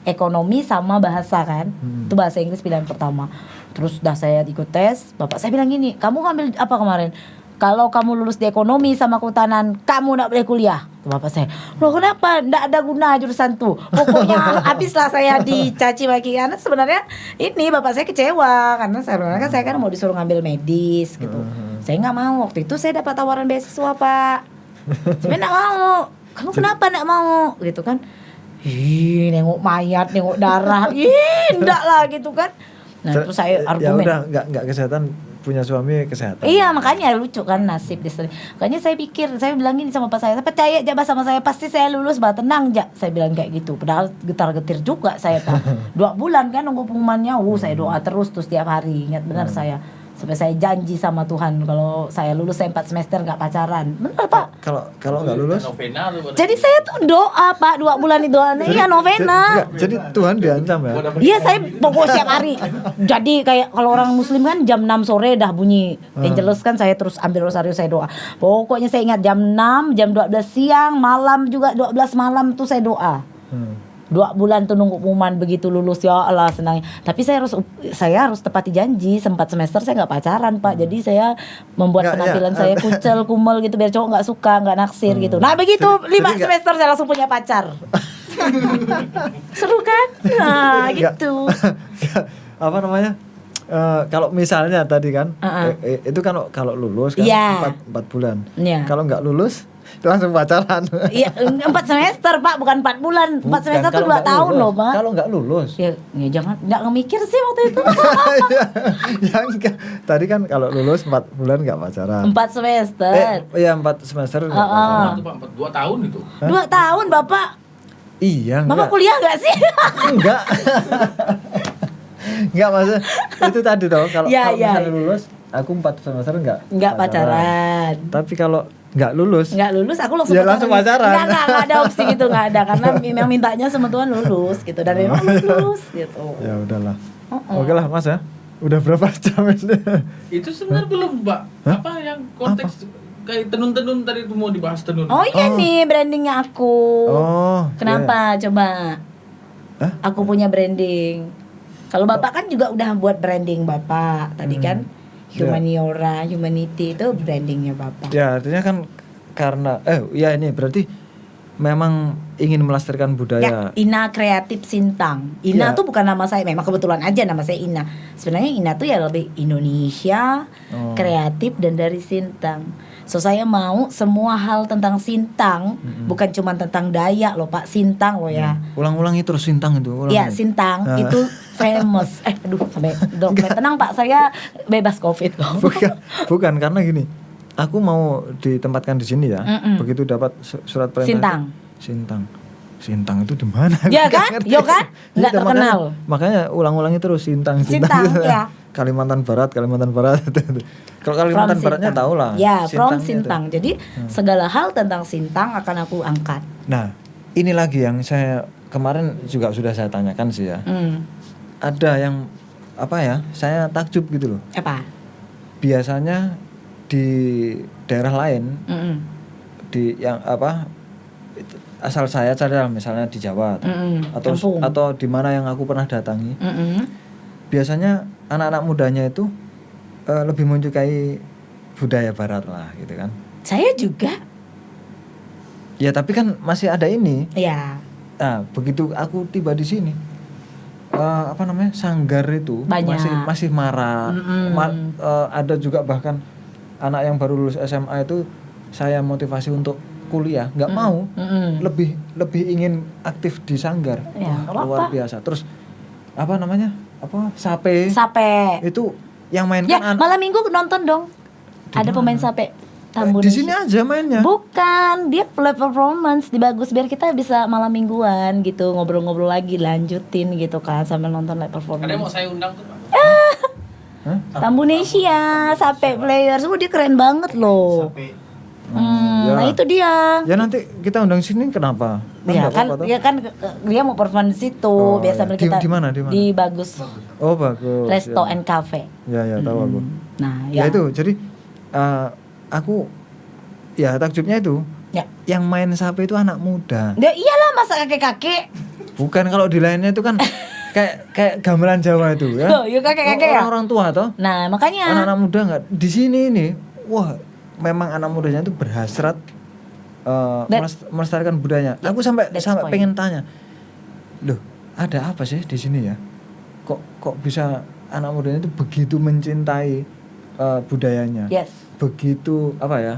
Speaker 1: ekonomi sama bahasa kan. Itu bahasa Inggris pilihan pertama. Terus dah saya ikut tes, bapak saya bilang gini, kamu ngambil apa kemarin? Kalau kamu lulus di ekonomi sama kehutanan, kamu nggak boleh kuliah. Bapak saya, loh kenapa? Nggak ada guna jurusan tuh. Pokoknya habislah saya dicaci maki. Karena sebenarnya ini bapak saya kecewa karena sebenarnya saya kan mau disuruh ngambil medis gitu. Saya nggak mau. Waktu itu saya dapat tawaran beasiswa Pak. Saya nggak mau. Kamu kenapa nggak mau? Gitu kan? Nengok mayat, nengok darah. Nggak lah gitu kan. Nah terus saya argumen.
Speaker 2: Ya udah nggak kesehatan. punya suami kesehatan.
Speaker 1: Iya, makanya lucu kan nasib di sini. Makanya saya pikir, saya bilang gini sama Pak saya percaya aja sama saya, pasti saya lulus, Bah, tenang aja. Saya bilang kayak gitu. Padahal getar-getir juga saya tak. 2 bulan kan nunggu pengumumannya. Saya doa terus tuh setiap hari. Ingat benar saya. Sampai saya janji sama Tuhan kalau saya lulus saya 4 semester nggak pacaran. Benar, Pak.
Speaker 2: Kalau nggak lulus.
Speaker 3: Novena tuh.
Speaker 1: Jadi saya tuh doa, Pak, 2 bulan itu doanya. Iya, novena.
Speaker 2: Jadi Tuhan diancam ya.
Speaker 1: Iya, saya pokok setiap hari. Jadi kayak kalau orang muslim kan jam 6 sore dah bunyi Angelus kan, saya terus ambil rosario, saya doa. Pokoknya saya ingat jam 6, jam 12 siang, malam juga 12 malam tuh saya doa. 2 bulan tuh nunggu pengumuman, begitu lulus ya Allah senangnya. Tapi saya harus tepati janji, 4 semester saya nggak pacaran, Pak. Jadi saya membuat penampilan saya kucel, kumel gitu biar cowok nggak suka, nggak naksir gitu. Nah begitu 5 semester saya langsung punya pacar. Seru kan? Nah gitu.
Speaker 2: Apa namanya? Kalau misalnya tadi kan, itu kan kalau lulus kan
Speaker 1: Iya.
Speaker 2: 4 bulan.
Speaker 1: Iya.
Speaker 2: Kalau nggak lulus langsung pacaran.
Speaker 1: Iya, 4 semester, Pak, bukan 4 bulan. 4 semester tuh 2 tahun loh, Pak.
Speaker 2: Kalau nggak lulus.
Speaker 1: Ya jangan enggak mikir sih waktu itu.
Speaker 2: Ya, enggak. Tadi kan kalau lulus 4 bulan nggak pacaran.
Speaker 1: 4 semester.
Speaker 2: Iya 4 semester nggak pacaran.
Speaker 3: Itu Pak, 2 tahun itu.
Speaker 1: 2 tahun, Bapak.
Speaker 2: Iya.
Speaker 1: Bapak kuliah enggak sih?
Speaker 2: Enggak. Enggak, maksudnya itu tadi toh kalau
Speaker 1: Ya,
Speaker 2: misalnya lulus aku 4 semester enggak
Speaker 1: pacaran.
Speaker 2: Tapi kalau enggak lulus
Speaker 1: Aku langsung
Speaker 2: ya langsung pacaran.
Speaker 1: Enggak ada opsi gitu, enggak ada karena memang mintanya sama Tuhan lulus gitu dan memang lulus gitu.
Speaker 2: Ya udahlah. Oke lah Mas ya. Udah berapa jam ini?
Speaker 3: Itu sebenarnya belum, Pak. Apa yang konteks kayak tenun-tenun tadi itu mau dibahas tenun.
Speaker 1: Oh iya nih brandingnya aku.
Speaker 2: Oh.
Speaker 1: Kenapa? Coba.
Speaker 2: Hah?
Speaker 1: Aku punya branding. Kalau Bapak kan juga udah buat branding Bapak tadi kan. Humaniora, Humanity itu brandingnya Bapak.
Speaker 2: Ya artinya kan karena ya ini berarti memang ingin melestarikan
Speaker 1: Ya,
Speaker 2: budaya.
Speaker 1: Ina Kreatif Sintang. Ina
Speaker 2: Ya.
Speaker 1: tuh bukan nama saya, memang kebetulan aja nama saya Ina. Sebenarnya Ina tuh ya lebih Indonesia, kreatif dan dari Sintang. So saya mau semua hal tentang Sintang, bukan cuma tentang Dayak loh Pak, Sintang loh ya.
Speaker 2: Ulang-ulangi terus Sintang itu.
Speaker 1: Iya, Sintang itu famous. Aduh sampai tenang Pak, saya bebas Covid kok.
Speaker 2: Bukan karena gini. Aku mau ditempatkan di sini ya. Begitu dapat surat perintah. Sintang itu di mana?
Speaker 1: Ya
Speaker 2: Nggak
Speaker 1: kan?
Speaker 2: ngerti.
Speaker 1: Yo kan? Nggak
Speaker 2: Iya,
Speaker 1: terkenal.
Speaker 2: Makanya ulang-ulangi terus Sintang.
Speaker 1: Ya.
Speaker 2: Kalimantan Barat. Kalau Kalimantan
Speaker 1: From
Speaker 2: Baratnya
Speaker 1: Sintang.
Speaker 2: tahu lah.
Speaker 1: Ya, from
Speaker 2: Sintangnya itu.
Speaker 1: Sintang. Jadi segala hal tentang Sintang akan aku angkat.
Speaker 2: Nah, ini lagi yang saya kemarin juga sudah saya tanyakan sih ya. Ada yang apa ya? Saya takjub gitu loh.
Speaker 1: Apa?
Speaker 2: Biasanya di daerah lain
Speaker 1: Mm-mm.
Speaker 2: di yang apa asal saya cari misalnya di Jawa
Speaker 1: Kampung.
Speaker 2: atau di mana yang aku pernah datangi, biasanya anak-anak mudanya itu lebih menyukai budaya barat lah gitu kan.
Speaker 1: Saya juga.
Speaker 2: Ya tapi kan masih ada ini.
Speaker 1: Ya.
Speaker 2: Nah begitu aku tiba di sini, apa namanya sanggar itu
Speaker 1: Banyak.
Speaker 2: masih marah. Ada juga bahkan anak yang baru lulus SMA itu saya motivasi untuk kuliah nggak mau, lebih ingin aktif di sanggar.
Speaker 1: Ya,
Speaker 2: Wah, luar
Speaker 1: apa-apa.
Speaker 2: biasa. Terus apa namanya sape itu yang main
Speaker 1: Ya,
Speaker 2: kan
Speaker 1: malam minggu nonton dong. Ada pemain sape Tambun.
Speaker 2: di sini aja mainnya.
Speaker 1: Bukan, dia play performance di bagus biar kita bisa malam mingguan gitu ngobrol-ngobrol lagi lanjutin gitu kan sambil nonton live
Speaker 3: Ada yang mau
Speaker 1: performance.
Speaker 3: saya undang tuh, Pak.
Speaker 1: Tambunesia, sape players, dia keren banget loh.
Speaker 2: Ya.
Speaker 1: Nah itu dia.
Speaker 2: Ya nanti kita undang sini kenapa?
Speaker 1: Ya
Speaker 2: nggak
Speaker 1: kan,
Speaker 2: apa-apa toh.
Speaker 1: dia kan dia mau perform di situ.
Speaker 2: Oh,
Speaker 1: Biasa
Speaker 2: iya.
Speaker 1: kita
Speaker 2: Di mana?
Speaker 1: Di bagus
Speaker 2: Oh bagus.
Speaker 1: Resto
Speaker 2: ya.
Speaker 1: and Cafe.
Speaker 2: Ya tahu aku.
Speaker 1: Nah,
Speaker 2: Ya itu jadi aku ya takjubnya itu
Speaker 1: Ya.
Speaker 2: yang main sape itu anak muda.
Speaker 1: Ya iyalah masa kakek-kakek.
Speaker 2: Bukan kalau di lainnya itu kan kayak gamelan Jawa itu ya.
Speaker 1: Loh, ya kakek-kakek ya.
Speaker 2: Orang tua toh.
Speaker 1: Nah, makanya
Speaker 2: Anak-anak muda nggak di sini ini. Wah, memang anak mudanya itu berhasrat melestarikan budayanya. Aku sampai
Speaker 1: that's point.
Speaker 2: pengen tanya. Loh, ada apa sih di sini ya? Kok bisa anak mudanya itu begitu mencintai budayanya?
Speaker 1: yes.
Speaker 2: Begitu apa ya?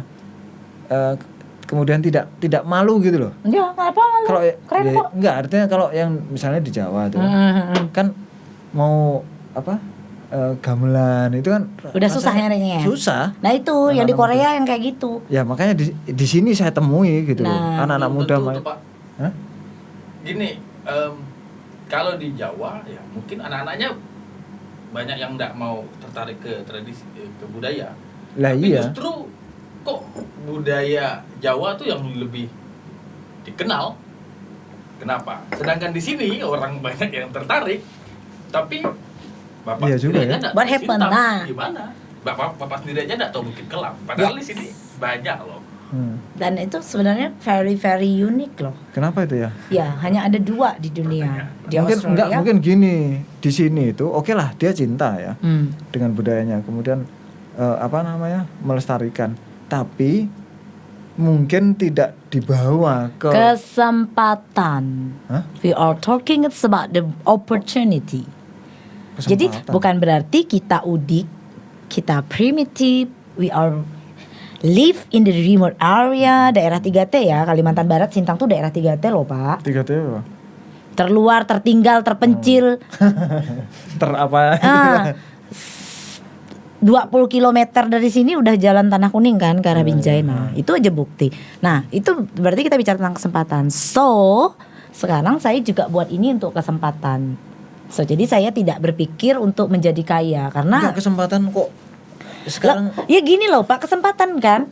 Speaker 2: Kemudian tidak malu gitu loh.
Speaker 1: Ya, nggak apa
Speaker 2: Kalau
Speaker 1: keren kok.
Speaker 2: enggak artinya kalau yang misalnya di Jawa tuh kan mau apa gamelan itu kan
Speaker 1: Udah susah
Speaker 2: rasanya
Speaker 1: nyarinya ya?
Speaker 2: susah.
Speaker 1: Nah itu yang di Korea yang kayak gitu.
Speaker 2: Ya makanya di sini saya temui gitu loh.
Speaker 1: Nah,
Speaker 2: Anak-anak
Speaker 3: Belum
Speaker 2: muda
Speaker 3: tentu
Speaker 2: main.
Speaker 3: tuh, Pak.
Speaker 2: Hah?
Speaker 3: Gini, kalau di Jawa ya mungkin anak-anaknya banyak yang nggak mau tertarik ke tradisi, ke budaya.
Speaker 2: Lah
Speaker 3: Tapi
Speaker 2: iya.
Speaker 3: justru kok budaya Jawa tuh yang lebih dikenal. Kenapa? Sedangkan di sini orang banyak yang tertarik, tapi bapak
Speaker 2: Iya juga
Speaker 3: sendiri
Speaker 2: ya.
Speaker 3: aja nggak
Speaker 1: What
Speaker 3: tahu
Speaker 1: happened?
Speaker 3: Sintang
Speaker 1: Nah.
Speaker 3: gimana? Bapak sendiri aja nggak tahu Bukit Kelam. Padahal di sini banyak loh.
Speaker 1: Dan itu sebenarnya very very unik loh.
Speaker 2: Kenapa itu ya?
Speaker 1: Ya hanya ada 2 di dunia. Di
Speaker 2: Mungkin
Speaker 1: Australia.
Speaker 2: mungkin gini, di sini itu oke lah dia cinta ya
Speaker 1: Hmm.
Speaker 2: dengan budayanya, kemudian melestarikan, tapi mungkin tidak dibawa ke
Speaker 1: Kesempatan.
Speaker 2: Hah?
Speaker 1: We are talking it's about the opportunity. Jadi
Speaker 2: Kesempatan.
Speaker 1: bukan berarti kita udik, kita primitive, we are live in the remote area, daerah 3T ya, Kalimantan Barat, Sintang tuh daerah 3T loh Pak.
Speaker 2: 3T apa?
Speaker 1: Terluar, tertinggal, terpencil.
Speaker 2: Apa?
Speaker 1: Ah, 20 km dari sini udah jalan Tanah Kuning kan ke arah Binjai. Nah, itu aja bukti. Nah, itu berarti kita bicara tentang kesempatan. So, sekarang saya juga buat ini untuk kesempatan. So, jadi saya tidak berpikir untuk menjadi kaya karena
Speaker 2: Enggak, kesempatan kok sekarang.
Speaker 1: lah, ya gini loh Pak, kesempatan kan.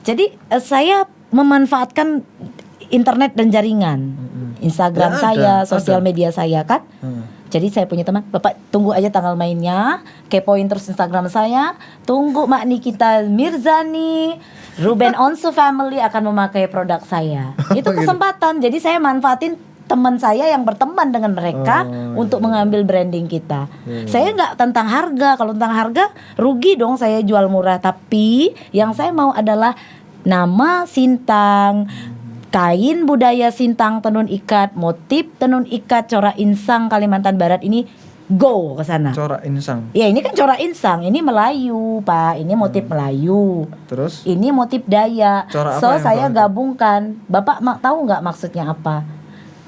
Speaker 1: Jadi saya memanfaatkan internet dan jaringan. Instagram
Speaker 2: Ya,
Speaker 1: saya,
Speaker 2: ada.
Speaker 1: sosial media saya kan. Jadi saya punya teman, Bapak tunggu aja tanggal mainnya, kepoin terus Instagram saya, tunggu Mak Nikita Mirzani, Ruben Onsu Family akan memakai produk saya. Itu
Speaker 2: Gitu.
Speaker 1: kesempatan. Jadi saya manfaatin teman saya yang berteman dengan mereka untuk mengambil branding kita. Saya nggak tentang harga. Kalau tentang harga rugi dong saya jual murah. Tapi yang saya mau adalah nama Sintang, kain budaya Sintang tenun ikat, motif tenun ikat corak insang Kalimantan Barat ini go ke sana.
Speaker 2: Corak insang.
Speaker 1: Ya ini kan corak insang, ini Melayu Pak, ini motif Melayu.
Speaker 2: Terus
Speaker 1: Ini motif Dayak.
Speaker 2: Corak apa
Speaker 1: So
Speaker 2: yang
Speaker 1: saya
Speaker 2: Bapak itu?
Speaker 1: gabungkan. Bapak tahu nggak maksudnya apa?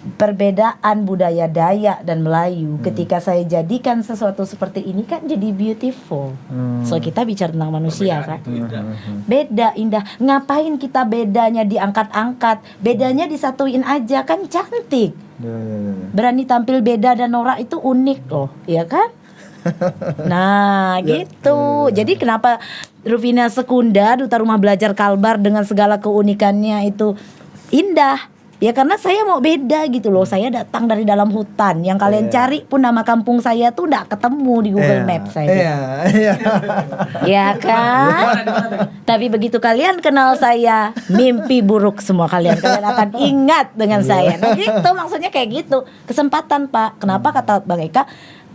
Speaker 1: Perbedaan budaya Dayak dan Melayu. Ketika saya jadikan sesuatu seperti ini kan jadi beautiful. So kita bicara tentang manusia kan.
Speaker 3: Perbedaan itu indah.
Speaker 1: Beda indah. Ngapain kita bedanya diangkat-angkat? Bedanya disatuin aja kan cantik.
Speaker 2: Ya.
Speaker 1: Berani tampil beda dan norak itu unik loh, ya kan? Nah, gitu. Jadi kenapa Rufina Sekunda, Duta Rumah Belajar Kalbar dengan segala keunikannya itu indah? Ya karena saya mau beda gitu loh. Saya datang dari dalam hutan. Yang kalian cari pun nama kampung saya tuh nggak ketemu di Google Maps saya.
Speaker 2: Iya.
Speaker 1: Ya kan? Tapi begitu kalian kenal saya, mimpi buruk semua kalian. Kalian akan ingat dengan saya. Nah gitu, maksudnya kayak gitu. Kesempatan Pak. Kenapa kata Bang Eka,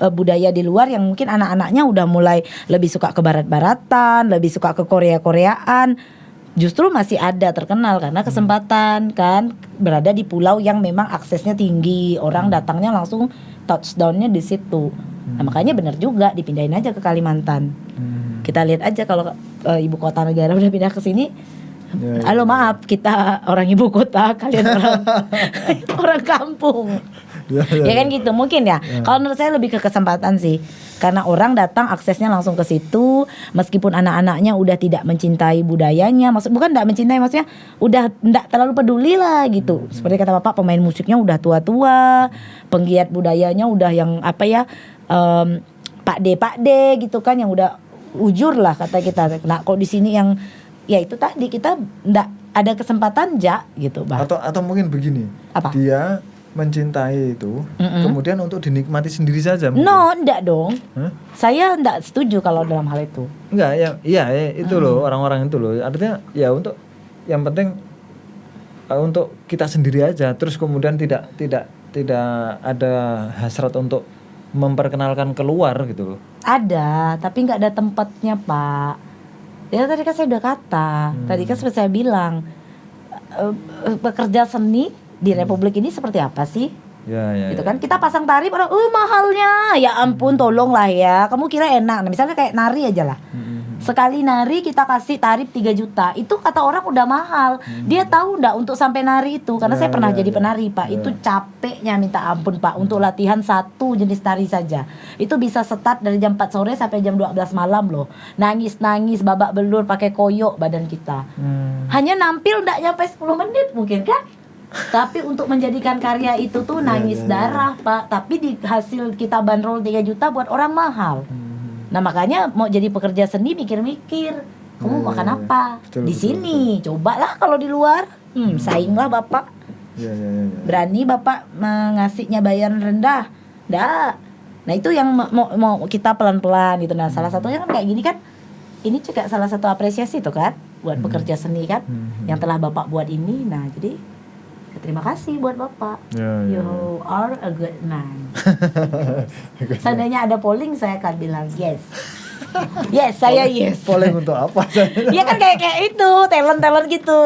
Speaker 1: budaya di luar yang mungkin anak-anaknya udah mulai lebih suka ke barat-baratan, lebih suka ke Korea-Koreaan, justru masih ada terkenal karena kesempatan kan, berada di pulau yang memang aksesnya tinggi, orang datangnya langsung touchdownnya di situ. Nah, makanya benar juga dipindahin aja ke Kalimantan. Kita lihat aja kalau ibu kota negara udah pindah ke sini. Halo maaf, kita orang ibu kota, kalian orang kampung. Ya kan gitu mungkin ya. Kalau menurut saya lebih ke kesempatan sih. Karena orang datang aksesnya langsung ke situ, meskipun anak-anaknya udah tidak mencintai budayanya, bukan tidak mencintai, maksudnya udah tidak terlalu peduli lah gitu. Seperti kata Bapak, pemain musiknya udah tua-tua, penggiat budayanya udah yang apa ya, Pak D gitu kan, yang udah ujur lah kata kita. Nah, kok di sini yang ya itu tadi kita tidak ada kesempatan gitu, Bang.
Speaker 2: Atau mungkin begini.
Speaker 1: Apa?
Speaker 2: Dia mencintai itu, kemudian untuk dinikmati sendiri saja. mungkin.
Speaker 1: No, enggak dong.
Speaker 2: Hah?
Speaker 1: Saya enggak setuju kalau dalam hal itu.
Speaker 2: Enggak, ya itu loh, orang-orang itu loh. Artinya ya untuk yang penting untuk kita sendiri aja. Terus kemudian tidak ada hasrat untuk memperkenalkan keluar gitu loh.
Speaker 1: Ada, tapi nggak ada tempatnya Pak. Ya tadi kan saya udah kata, tadi kan seperti saya bilang, pekerja seni di Republik ini seperti apa sih?
Speaker 2: Ya.
Speaker 1: Gitu kan, kita pasang tarif orang, mahalnya, ya ampun tolonglah ya, kamu kira enak, nah, misalnya kayak nari aja lah. Sekali nari kita kasih tarif 3 juta. Itu kata orang udah mahal. Dia tahu enggak untuk sampai nari itu? Karena
Speaker 2: Ya,
Speaker 1: saya pernah
Speaker 2: ya,
Speaker 1: jadi
Speaker 2: ya.
Speaker 1: penari, Pak.
Speaker 2: Ya.
Speaker 1: Itu capeknya minta ampun, Pak. Untuk latihan satu jenis tari saja. Itu bisa start dari jam 4 sore sampai jam 12 malam loh. Nangis-nangis, babak belur, pakai koyok badan kita. Hanya nampil enggak nyampe 10 menit mungkin kan? Tapi untuk menjadikan karya itu tuh nangis darah, Pak. Tapi di hasil kita bandrol 3 juta buat orang mahal. Nah makanya mau jadi pekerja seni mikir-mikir kamu makan apa
Speaker 2: Betul,
Speaker 1: di
Speaker 2: betul,
Speaker 1: sini. Cobalah kalau di luar, sainglah bapak.
Speaker 2: Ya.
Speaker 1: Berani bapak mengasihnya bayaran rendah, ndak. Nah itu yang mau kita pelan-pelan gitu. Nah salah satunya kan kayak gini kan. Ini juga salah satu apresiasi tuh kan buat pekerja seni kan yang telah bapak buat ini. Nah jadi terima kasih buat bapak.
Speaker 2: Ya.
Speaker 1: You are a good man. Seandainya ada polling saya akan bilang yes. Yes, saya yes.
Speaker 2: Polling untuk apa?
Speaker 1: Iya kan kayak itu, talent gitu.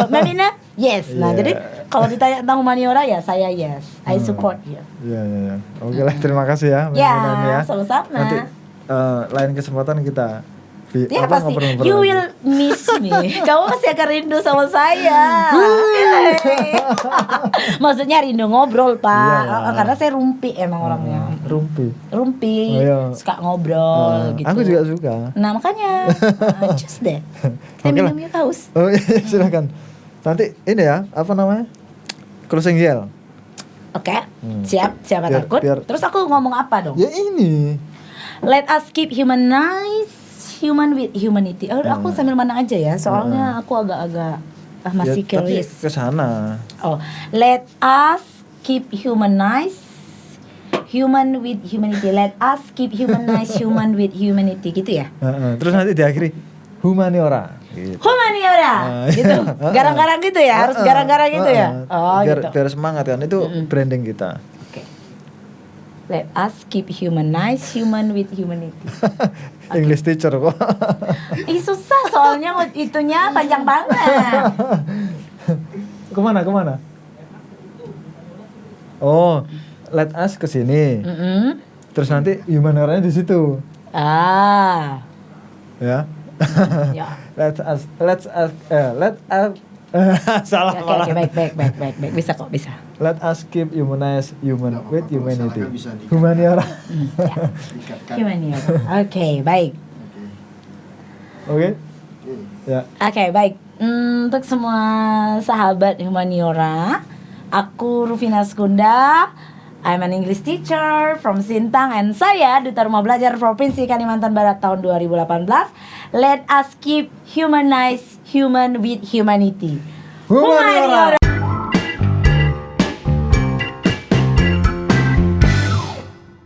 Speaker 1: Memina yes. Nah,
Speaker 2: Iya.
Speaker 1: jadi kalau ditanya tentang humaniora ya saya yes. I support you.
Speaker 2: Ya. Oke lah, terima kasih ya. Mbak
Speaker 1: Ya,
Speaker 2: Nani ya.
Speaker 1: sama-sama.
Speaker 2: Nanti lain kesempatan kita
Speaker 1: Ya pasti,
Speaker 2: ngobrol-ngobrol
Speaker 1: you
Speaker 2: lagi.
Speaker 1: will miss me. Kamu pasti akan rindu sama saya. Maksudnya rindu ngobrol, Pak.
Speaker 2: Iya.
Speaker 1: Karena saya rumpi emang orangnya.
Speaker 2: Rumpi.
Speaker 1: Rumpi,
Speaker 2: Oh, iya.
Speaker 1: suka ngobrol gitu.
Speaker 2: Aku juga suka.
Speaker 1: Nah makanya, cus deh. Kita
Speaker 2: Oke lah.
Speaker 1: minum yuk haus.
Speaker 2: Oh iya, silakan. Nanti ini ya, apa namanya? Closing yell.
Speaker 1: Oke, siap, siapa
Speaker 2: Biar-
Speaker 1: takut?
Speaker 2: biar-
Speaker 1: Terus aku ngomong apa dong?
Speaker 2: Ya ini.
Speaker 1: Let us keep humanize human with humanity. Aku sambil mana aja ya, soalnya aku agak-agak masih
Speaker 2: Ya, tapi
Speaker 1: curious.
Speaker 2: ke sana.
Speaker 1: Oh, let us keep humanize human with humanity. Let us keep humanize human with humanity gitu ya.
Speaker 2: Terus nanti diakhiri humaniora. Gitu.
Speaker 1: Humaniora, gitu. Garang-garang gitu ya, harus garang-garang gitu ya. Oh,
Speaker 2: biar,
Speaker 1: gitu.
Speaker 2: biar semangat kan, itu branding kita.
Speaker 1: Oke. Let us keep humanize human with humanity.
Speaker 2: English teacher kok.
Speaker 1: Ih susah soalnya itunya panjang banget.
Speaker 2: Kemana? Oh, let us ke sini. Terus nanti humanioranya di situ.
Speaker 1: Ah,
Speaker 2: Ya.
Speaker 1: ya.
Speaker 2: let us salah
Speaker 1: Oke,
Speaker 2: malah.
Speaker 1: baik. Bisa kok, bisa.
Speaker 2: Let us keep humanize human
Speaker 4: Nggak
Speaker 2: with
Speaker 4: apa-apa,
Speaker 2: humanity.
Speaker 4: kalau salah kan bisa dikat.
Speaker 2: Humaniora.
Speaker 4: Dikatkan.
Speaker 1: Humaniora. Oke, baik.
Speaker 2: Oke. Ya.
Speaker 1: Oke, baik. Untuk semua sahabat humaniora, aku Rufina Skunda. I'm an English teacher from Sintang and saya Duta Rumah Belajar Provinsi Kalimantan Barat tahun 2018. Let us keep humanize human with humanity.
Speaker 2: Humaniora.